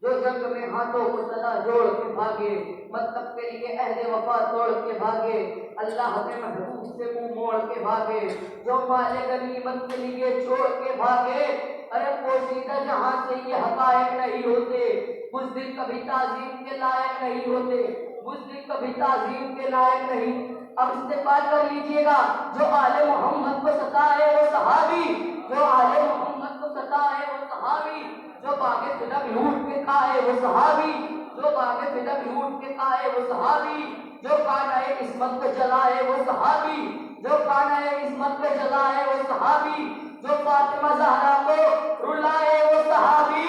जो जंग में हाथों को सदा जोड़ के भागे। मतलब के लिए अहद वफा तोड़ के भागे। अल्लाह के महबूब से मुंह मोड़ के भागे। जो माले गनीमत के लिए छोड़ के भागे। अरे पोशीदा जहां से ये हकायक नहीं होते। बुज़दिल कभी ताज़ीम के लायक नहीं होते। बुज़दिल कभी ताज़ीम के लायक नहीं। अब इस्तेमाल कर लीजिएगा। जो आले मोहम्मद को सताए वो सहाबी। जो आले मोहम्मद को सताए वो सहाबी। जो बागे फिदक लूट के खाए वो सहाबी। जो बागे फिदक लूट के खाए वो सहाबी। जो कानाए इस्मत को जलाए वो सहाबी। जो कानाए इस्मत को जलाए वो सहाबी। जो फातिमा ज़हरा को रुलाए वो सहाबी।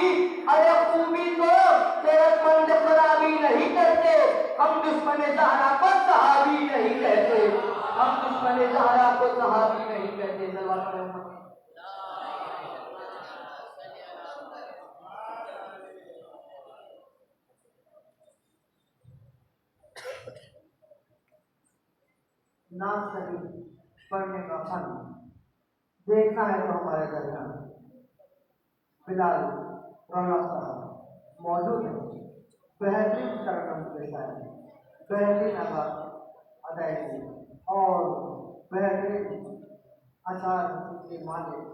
अरे खूबी को सेहतमंद खराबी नहीं करते। हम दुश्मन ज़हरा को सहाबी नहीं कहते। हम दुश्मन ज़हरा को सहाबी नहीं कहते। नाम शरीफ पढ़ने का फन देखना है तो हमारे दरमियान बिलाल रौनक साहब मौजूद है। बेहतरीन तरकम के साथ बेहतरीन अदायगी और बेहतरीन अशार के मालिक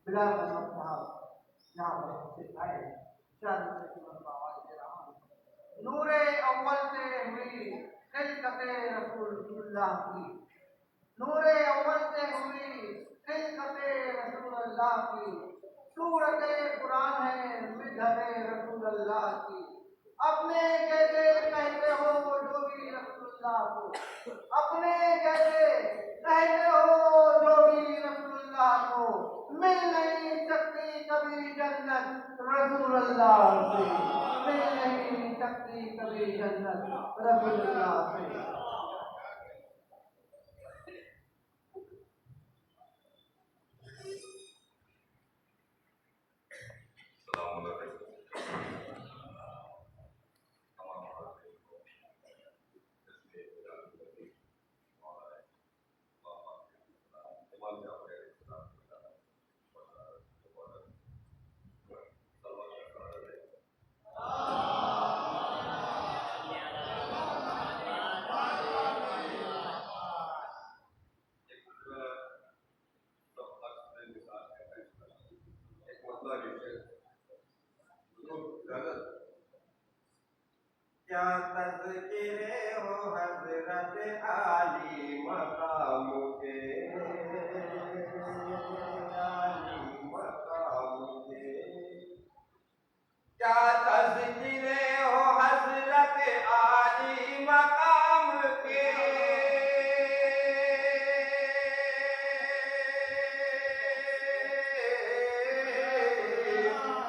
बिलाल रौनक साहब यहाँ पर उपस्थित आए। आवाज दे रहा हूँ। नूरे अव्वल से हुई खिलकते रसूलुल्लाह की, नूरे अव्वल से हुई खिलकते रसूलुल्लाह की, सूरते कुरान है मिधरे रसूलुल्लाह की। अपने जैसे कहते हो जो भी रसूलुल्लाह को, अपने जैसे कहते हो जो भी रसूलुल्लाह को, मिल नहीं सकती कभी जन्नत रसूलुल्लाह से, मिल नहीं सकती कभी जन्नत रसूलुल्लाह से। क्या तज़किरे हो हज़रत आली मकाम के, आली मकाम के। क्या तज़किरे हो हज़रत आली मकाम के,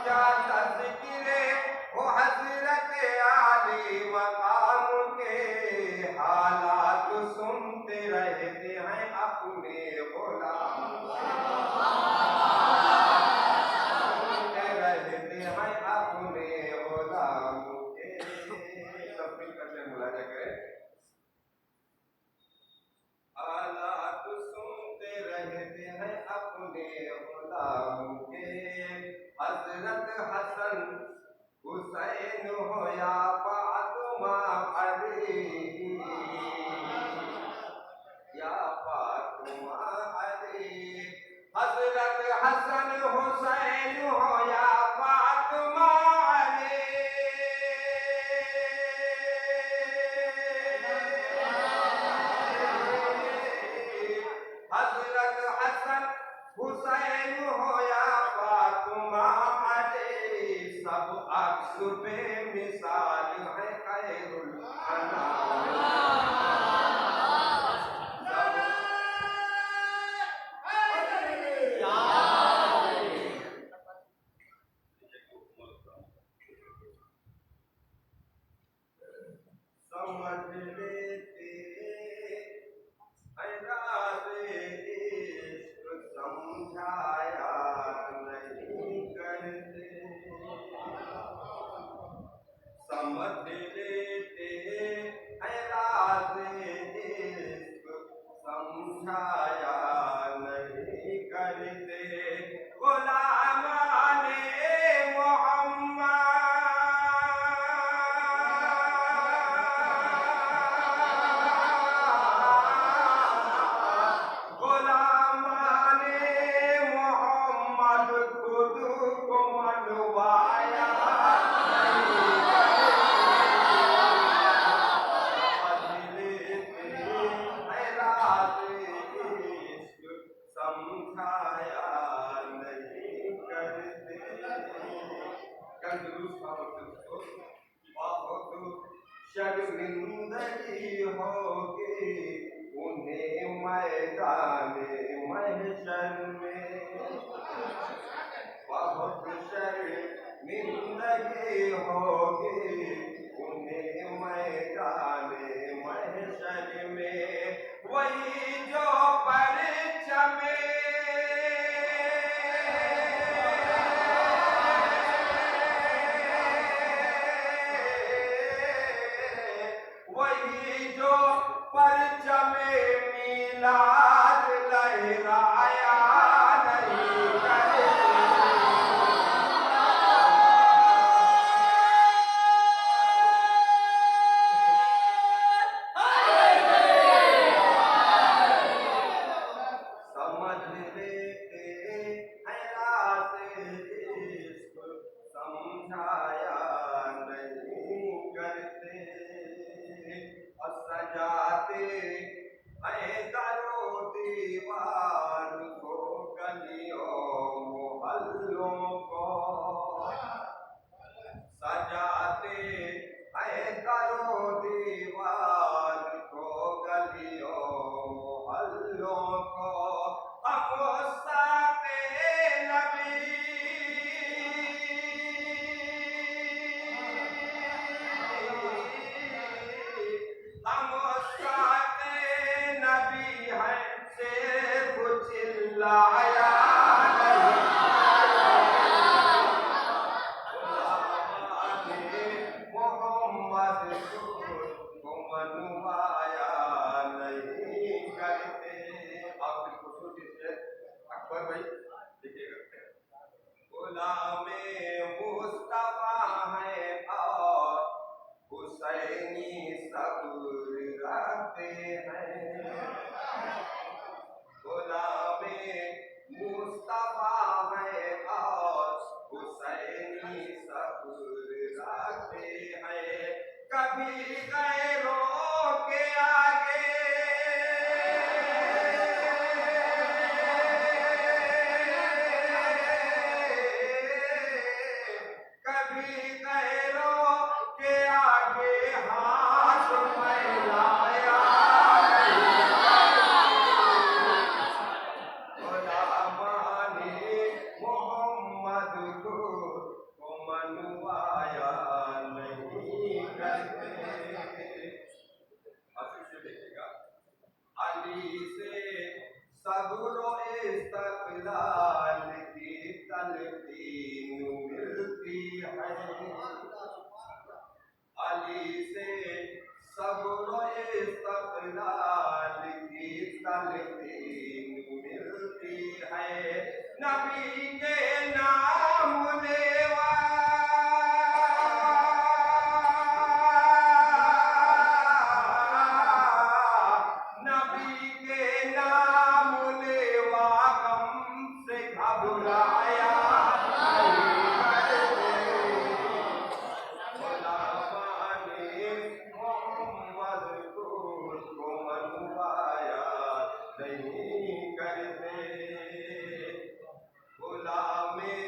क्या तज़किरे हो हज़रत आली मकाम के। हालात सुनते रहते हैं अपने गुलाम, सुनते रहते हैं अपने गुलाम के। तस्वीर करके मुलाजा करें। हालात सुनते रहते हैं अपने गुलाम के। हज़रत हसन हुसैन हो या फातिमा अली, या फातिमा अली। हज़रत हसन हुसैन हो या फातिमा अली। हज़रत हसन हुसैन हो या फातिमा अली। सब अक्स पे मिसाल है खैरुल अनाम। समझ लेते राज़े इश्क समझाया नहीं करते, समझ लेते राज़े इश्क समझाया नहीं करते। गुलामाने मोहम्मद, गुलामाने मोहम्मद खुद को मनवाया समझाया नहीं करते। बहुत शर्मिंदगी होगी उन्हें मैदाने महशर में, बहुत शर्मिंदगी होगी उन्हें मैदाने महशर में। वही जो परचमे वही जो परचमे कभी गैरों के आगे कभी गैरों के आगे हाथ फैलाया गुलामाने मोहम्मद को मनवाया नहीं करते। अब से देखिएगा, अली से सबरो इस्तक़लाल की तलकीन मिलती है। अली से सबरो इस्तक़लाल की तलकीन मिलती है। नबी के नाम लेवा नबी के नाम लेवा गम से घबराया गुलामाने मोहम्मद को मनवाया नहीं करते। गुलामे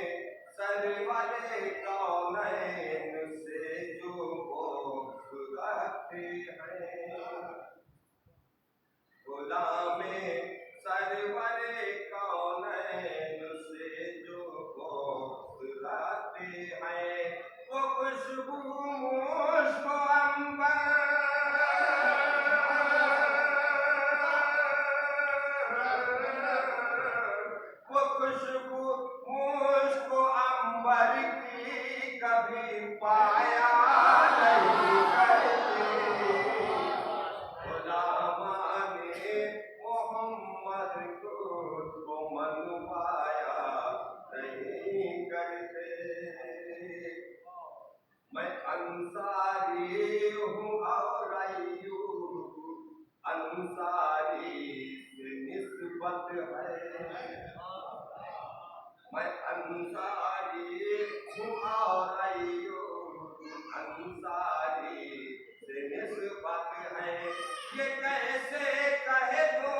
सरवरे कौनैन से जो बोझ रखते हैं। गुलामे सरवरे कौनैन से जो बोझ रखते हैं। वो खुशबू मुझको वो खुशबू मुझको अंबर की कभी पाया नहीं करते। गुलामाने मोहम्मद को मनवाया नहीं करते। मैं अंसारी हूँ और अय्यूब अंसारी से निस्बत है। मैं अंसारी हूँ और अय्यूब अंसारी से निस्बत है। ये कैसे कहे दो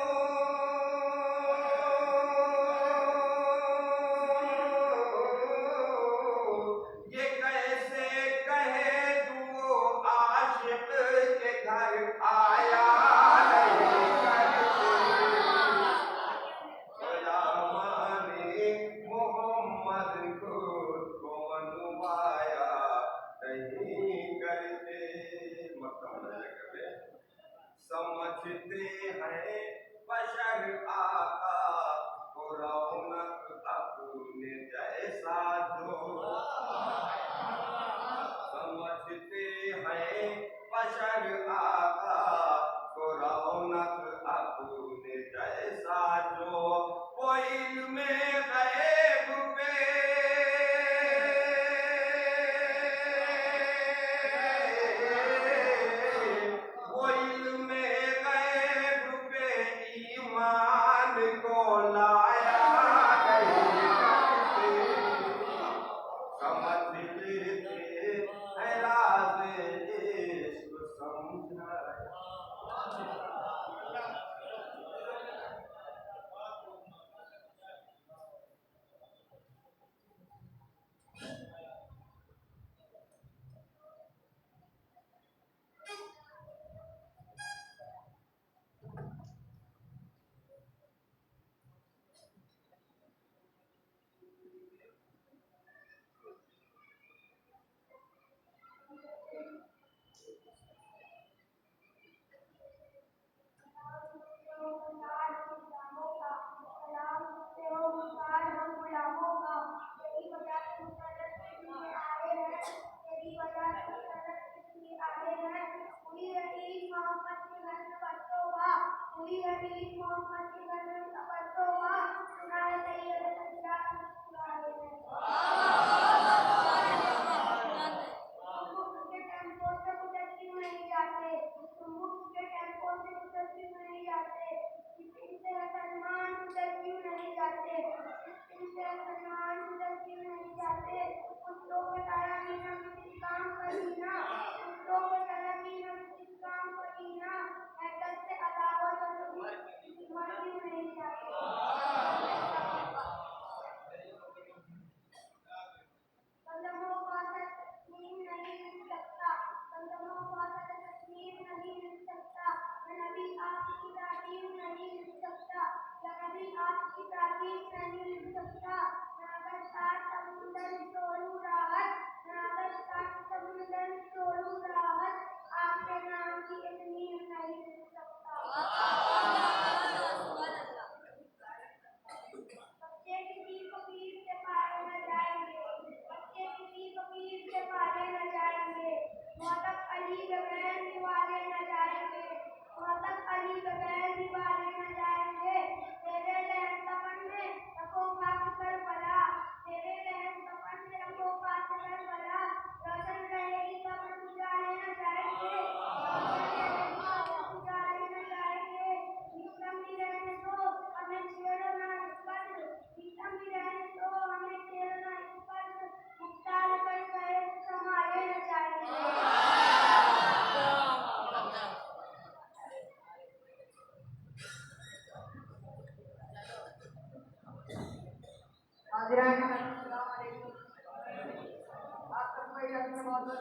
ये कैसे कहे दो आशिक के घर आया नहीं करते। गुलामाने मोहम्मद को मनवाया नहीं करते। समझते हैं बशर आका को रौनक अपने जैसा जो समझते हैं बशर आका को रौनक अपने जैसा जो वो इल्मे गैब पे वो इल्मे गैब पे ईमान को लाया नहीं करते। समझ लेते हैं राज़ इश्क़ समझाया।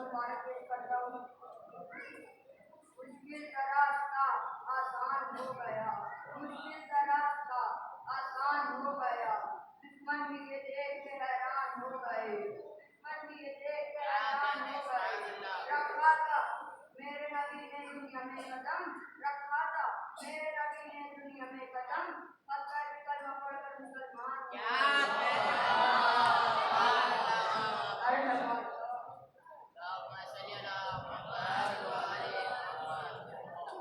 मुबारक पेश करता हूँ। मुश्किल का रास्ता आसान हो गया, मुश्किल का रास्ता आसान हो गया, दुश्मन भी ये देख के हैरान हो गए, दुश्मन भी ये देख के हैरान हो गए। रखा था मेरे नबी ने दुनिया में कदम, रखा था मेरे नबी ने दुनिया में कदम, पत्थर कलमा पढ़कर मुसलमान हो क्या गए। अरे भगवान,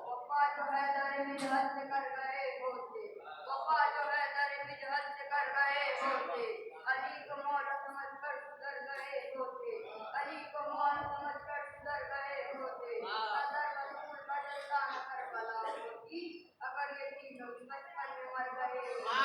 पप्पा जो है दर मिजहत से कर गए होते, पप्पा जो है दर मिजहत से कर गए होते, अली को मौला समझ कर सुधर गए होते, अली को मौला समझ कर सुधर गए होते। अदर रसूल का जलसा न करबला होती, अगर ये तीनों भी बचपन में मर गए होते।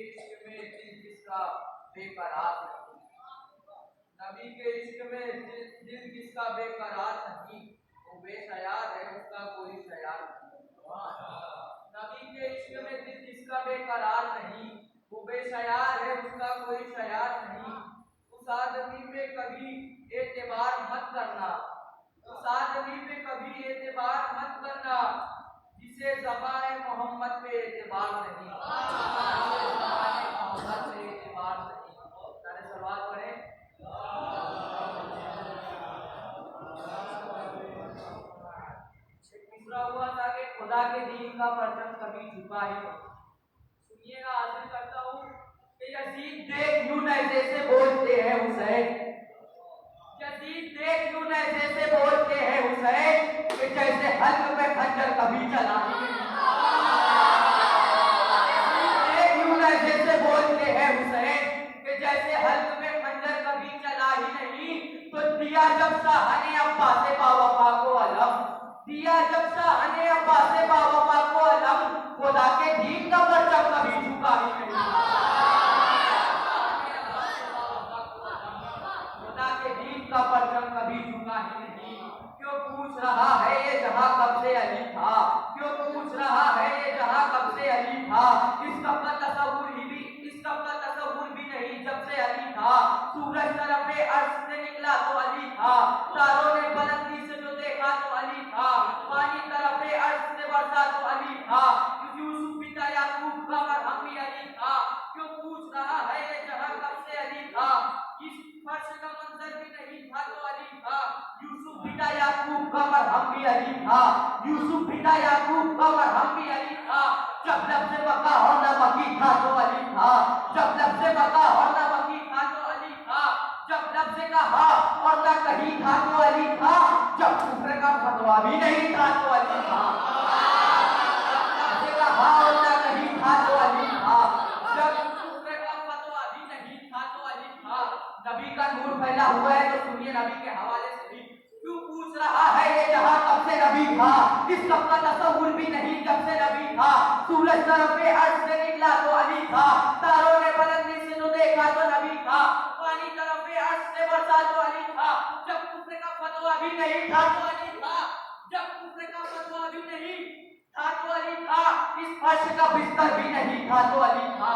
इश्क में दिल जिसका बेकरार नहीं, नबी के इश्क में दिल जिसका बेकरार नहीं, वो बेशयार है उसका कोई शयार नहीं। नबी के इश्क में दिल जिसका बेकरार नहीं, वो बेशयार है उसका कोई शयार नहीं। उस आदमी पे कभी एतबार मत करना, उस आदमी पे कभी एतबार मत करना जिसे ज़बान मोहम्मद पे एतबार नहीं, जिसे ज़बान मोहम्मद पे एतबार नहीं। सारे सवाल पढ़े। दूसरा हुआ था कि खुदा के दीन का परचम कभी झुका ही नहीं। सुनिएगा, हाजिर करता हूँ कि यजीद देख यूं नैज़े से बोलते हैं हुसैन, यजीद देख यूं नैज़े से बोलते हैं हुसैन कि जैसे हल्क में खंजर कभी चला ही नहीं। यजीद देख यूं नैज़े से बोलते हैं हुसैन कि जैसे हल्क में खंजर कभी चला ही नहीं। तो दिया जब शाहने अब्बास बावफा को अलम, दिया जब शाहने अब्बास बावफा को अलम, खुदा के दीन का परचम कभी झुका ही नहीं। खुदा के दीन का परचम कभी झुका ही नहीं। क्यों पूछ रहा है ये जहां कब से अली था, क्यों पूछ रहा है ये जहां कब से अली था। इस कब का तसव्वुर भी नहीं जब से अली था। सूरज तरफ़े अर्श से निकला तो अली था, तारों ने बुलंदी से जो देखा तो अली था, पानी तरफ़े अर्श से बरसा तो अली था। यूसुफ पिता याकूब का मरहम भी अली था। क्यों पूछ रहा है ये जहां कब से अली था। इस फर्श का मंजर भी नहीं था तो अली था। यूसुफ पिता याकूब का मरहम भी अली था, यूसुफ पिता याकूब का मरहम भी अली था। जब लफ्ज़ बका और न बकी था तो अली था, जब लफ्ज़ बका और न बकी था तो अली था। जब लफ्ज़ कहा और न कही था तो अली था, जब कुफ्र का फतवा भी नहीं था तो अली था। लफ्ज़ कहा और न कही था तो अली था, जब कुफ्र का फतवा भी नहीं था तो अली था। नबी का नूर फैला हुआ है तो सुनिए नबी के हवाले से भी। क्यों पूछ रहा है ये जहां कब से नबी था, इस कब का तसव्वुर भी नहीं जब से नबी था। सूरज तरफ़े अर्श से निकला तो अली था, तारों ने बुलंदी से जो देखा तो नबी था, पानी तरफ़े अर्श से बरसा तो अली था। जब कुफ्र का फतवा भी नहीं था तो अली था, जब कुफ्र का फतवा भी नहीं था तो अली था। इस फर्श का बिस्तर भी नहीं था तो अली था,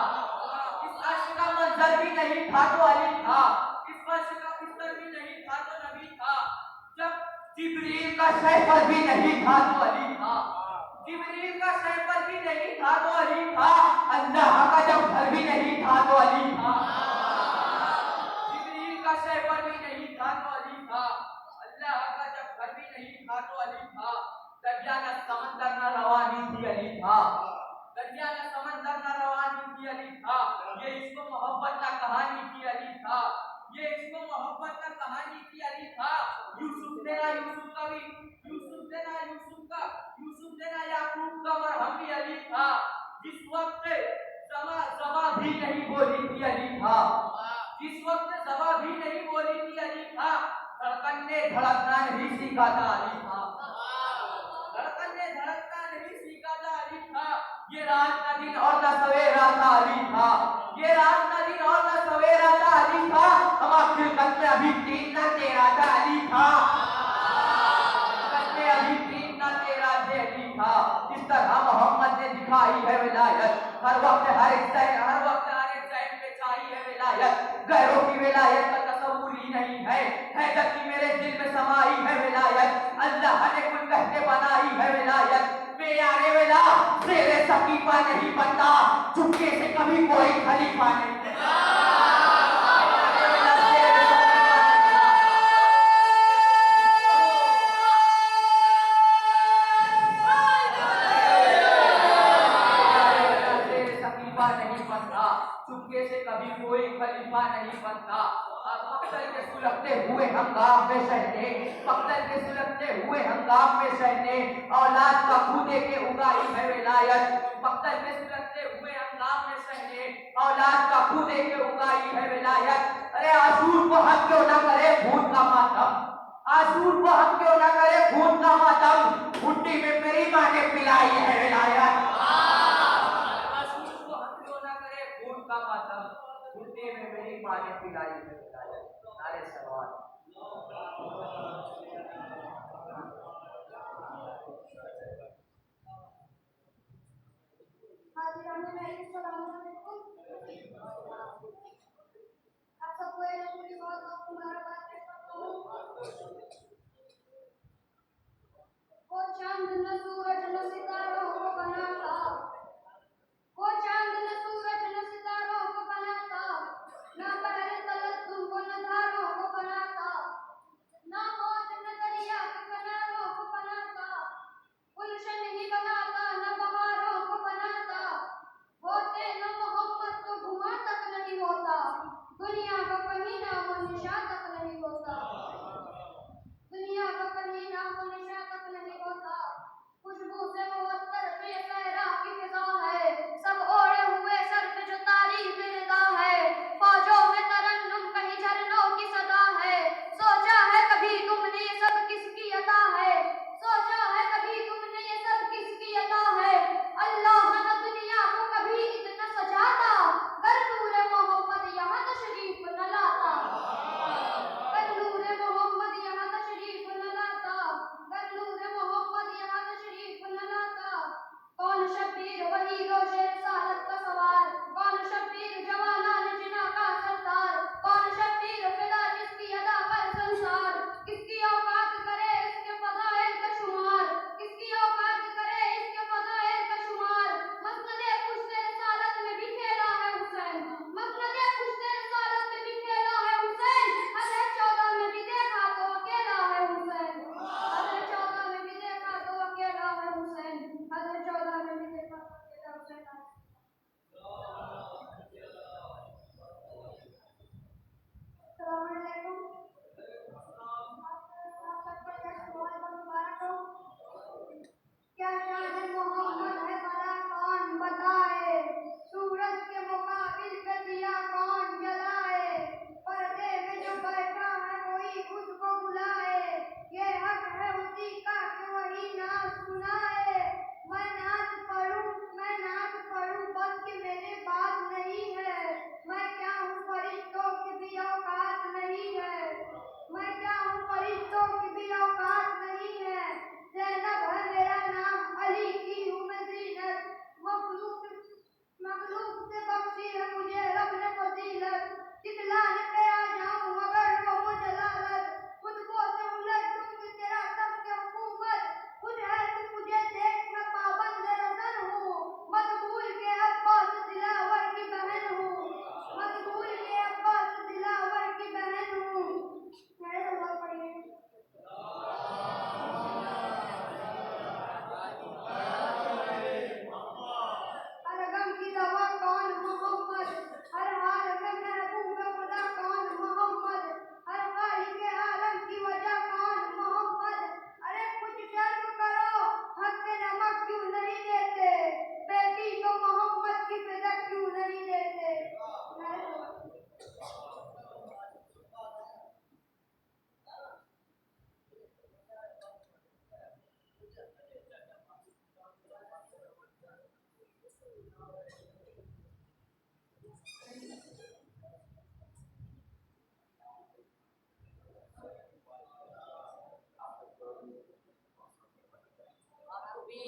इस अर्श का मंजर भी नहीं था तो अली था, इस फर्श का बिस्तर भी नहीं था तो नबी था। जब जिब्रील का शहर भी नहीं था तो अली था, जिब्रील का शहर भी नहीं था तो अली था। अल्लाह का जब घर भी नहीं था तो अली था, जिब्रील का शहर भी नहीं था तो अली था। अल्लाह का जब घर भी नहीं था तो अली था। दरिया न समंदर न रवानी थी अली था, दरिया न समंदर न रवानी थी अली था। ये इश्क मोहब्बत का कहानी थी अली था, ये इश्क मोहब्बत का कहानी थी अली था। यूसुफ देना यूसुफ का भी, यूसुफ देना यूसुफ का, यूसुफ देना याकूब का मरहम भी अली था। जिस वक्त ज़बा भी नहीं बोली थी अली था, जिस वक्त ज़बा भी नहीं बोली थी अली था। धड़कन ने धड़कना नहीं सीखा था अली था, धड़कन ने धड़कना नहीं सीखा था अली था। ये रात का दिन और न सवेरा था अली था, ये रात का दिन और न सवेरा था अली था। हमारे खिलकत में अभी तीन न तेरा था अली था, खिलकत में अभी तीन न तेरा थे अली था। इस तरह मोहम्मद ने दिखाई है विलायत, हर वक्त हर एक टाइम पे छाई है विलायत। गैरों की विलायत का तसव्वुर ही नहीं है, हैदर की मेरे दिल में समाई है विलायत। अल्लाह ने कुल कहते बनाई है विलायत। बेयारे विला शेरे सकीफा नहीं बनता, चुपके से कभी कोई खलीफा नहीं बनता। चुपके से कभी कोई खलीफा नहीं बनता। मक्तल के सुलगते हुए हंगाम में सहने, मक्तल के सुलगते हुए हंगाम में सहने, औलाद का खूदे के उगाई है विलायत। मक्तल के सुलगते हुए हंगाम में सहने, औलाद का खूदे के उगाई है विलायत। अरे आसूर को हम क्यों न करे खून का मातम, आसूर को हम क्यों न करे खून का मातम। भुट्टी में मेरी माँ ने पिलाई है विलायत, आसूर को हम क्यों न करे खून का मातम घुटने में मेरी माँ ने पिलाई में पिलाया। नारे सवाल आप सबको ये पूरी बहुत बहुत मुबारकबाद पेश करता हूँ। वो चांद न सूरज न सितारों को बनाता, वो चांद न सूरज न सितारों को बनाता, ना बहर तलत्तुम को न धारों को बनाता, ना मौज न दरिया के किनारों को बनाता, गुलशन ही बनाता न बहारों को बनाता, होते न मोहम्मद तो घुमा तक नहीं होता, दुनिया का कहीं नाम और निशा तक नहीं होता, दुनिया का कहीं नाम और निशा तक नहीं होता। खुशबू से मुअत्तर बेसहरा की फिजा है, सब ओढ़े हुए सर पे जो तारीफ रिदा है, फौजों में तरन्नुम कहीं झरनों की सदा है, सोचा है कभी तुमने ये सब किसकी अता है, सोचा है कभी तुमने ये सब किसकी अता है, अल्लाह न दुनिया को कभी इतना सजाता, कर नूरे मोहम्मद यहाँ तशरीफ न लाता, कर नूरे मोहम्मद यहाँ तशरीफ न लाता, कर नूरे मोहम्मद यहाँ तशरीफ न लाता। कौन शब्बीर वही रोशे रिसालत का सवार, कौन शब्बीर जवानान जिना का सरदार, कौन शब्बीर फिदा जिसकी अदा पर संसार, किसकी औकात करे इसके फज़ाइल का शुमार, किसकी औकात करे इसके फज़ाइल का शुमार। मसनदे पुश्ते रिसालत में भी खेला है हुसैन, मसनदे पुश्ते रिसालत में भी खेला है हुसैन, हज़े 14 में भी देखा तो अकेला है हुसैन, हज़े 14 में भी देखा तो अकेला है हुसैन, हज़े 14 में भी देखा तो अकेला हुसैन। अस्सलाम वालेकुम। आप सबको बहुत बहुत मुबारक हो। क्या शान मोहम्मद है भला कौन बताए, सूरज के मुकाबिल पे दिया कौन जलाए, पर्दे में जो बैठा है कोई उसको बुलाए, ये हक है उसी का कि वही नाज सुनाए। मैं नाच पढ़ूं बस कि मेरे बात नहीं है, मैं क्या हूँ फरिश्तों की भी औकात नहीं है, मैं क्या हूँ फरिश्तों की भी औकात नहीं है। ज़ैनब है मेरा नाम, अली की हूँ मैं ज़ीनत, मखलूक से बख्शी है मुझे रब ने फजीलत, दिखलाने पे आ जाऊं मगर वो मुझे लालत, खुद से उलट दूंगी तेरा तख्त हुकूमत, खुद है तू मुझे देख मैं पाबंद रज़न हूँ, मकबूल के अब्बास दिलावर की बहन हूँ, मकबूल के अब्बास दिलावर की बहन हूँ। मेरे अल्लाह पढ़िए। हर गम की दवा कौन मोहम्मद, हर हाल में महबूब खुदा कौन मोहम्मद, हर खाली के आलम की वजह कौन मोहम्मद। अरे कुछ शर्म करो, हक के नमक क्यों नहीं देते, बेटी को मोहम्मद की फिदा क्यों नहीं देते। आपको भी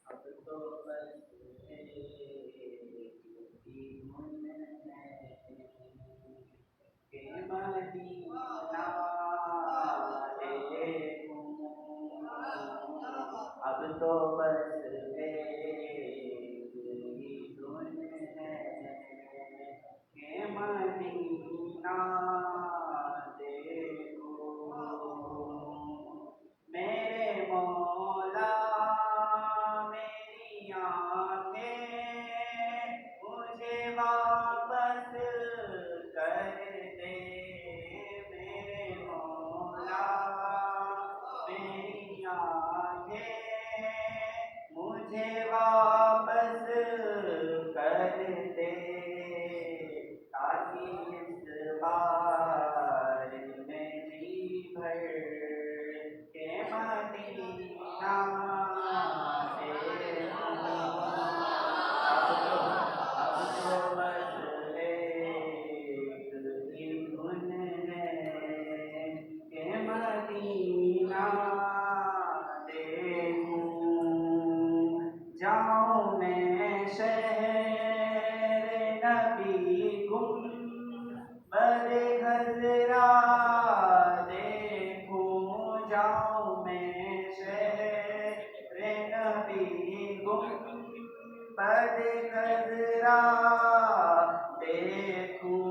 अब तो बस के मदीना अब तो बस एक ही धुन है के मदीना देखो, मेरे मौला मेरी आंखें मुझे वापस कर दे, मेरे मौला मेरी आंखें मदीना देखूं, जाऊं मैं शहर नबी गुंबद खजरा देखूं, जाऊं मैं शहर नबी गुंबद खजरा देखूं,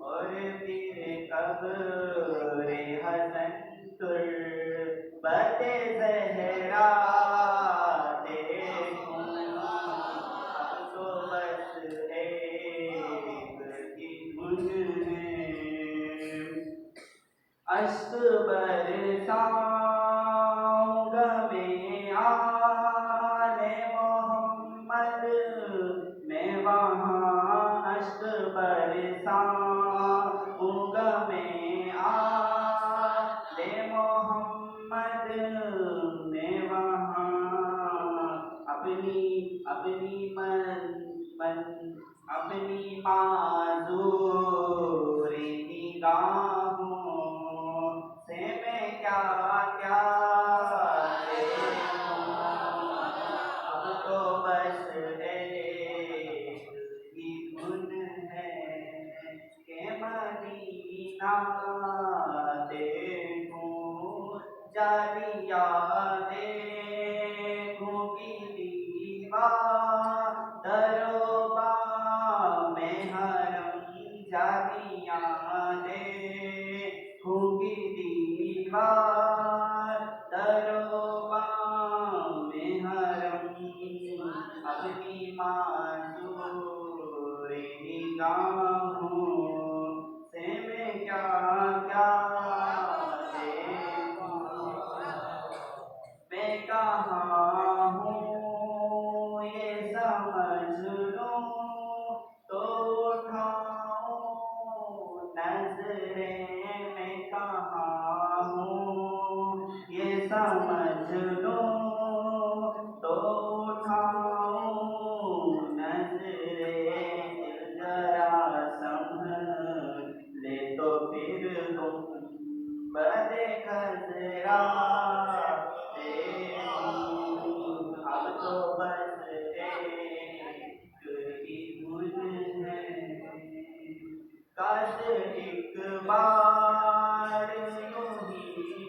और फिर कब्र हसन तुर्बत ज़हरा देखूं, अब तो बस एक ही धुन है, अश्क बरसाऊं गमे आले मोहम्मद मैं वहाँ, अश्क बरसाऊं गमे आले मोहम्मद मैं वहाँ, अपनी अपनी अपनी माज़ूर निगाहों से मैं क्या क्या देखूं, अब तो बस एक ही धुन है कि मदीना देखूं, जालिया देखूं की दीवार दरोबा में हरम, जालिया देखूं की दीवार दरोबा में हरम, अपनी माज़ूर निगाहों से मैं क्या क्या देखूं, मैं कहाँ हूँ ये समझ लूं तो उठाऊं नजरें, मैं कहाँ हूँ ये समझ लूं तो उठाऊं नजरें, जरा संभल ले तो फिर तुम बदे खजरा देखूं, अब तो बस एक ही धुन है, काश एक बार यूं ही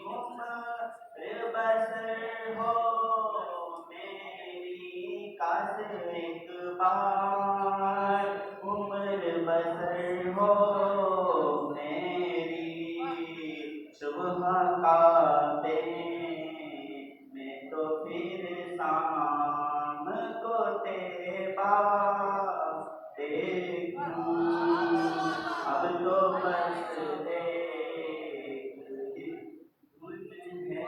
उम्र बसर हो मेरी, काश एक बार उम्र बसर हो मेरी, सुबह काबे में तो फिर शाम को तेबा देखूं, अब तो बस एक ही धुन है,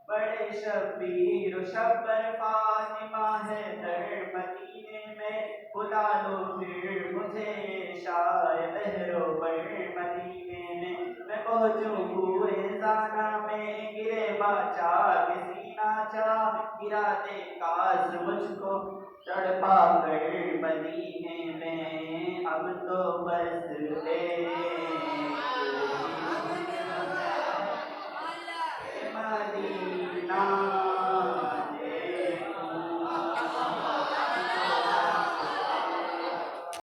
बड़े शबीर शब्बर फातिमा है दर मदीने में, बुला लो फिर मुझे शायद बहरोबर मदीने में, मैं पहुँचूं हुए जाना में, गिरे बाचा के सीना चा, गिरा दे काश मुझको तड़पा कर मदीने में, अब तो बस मदीना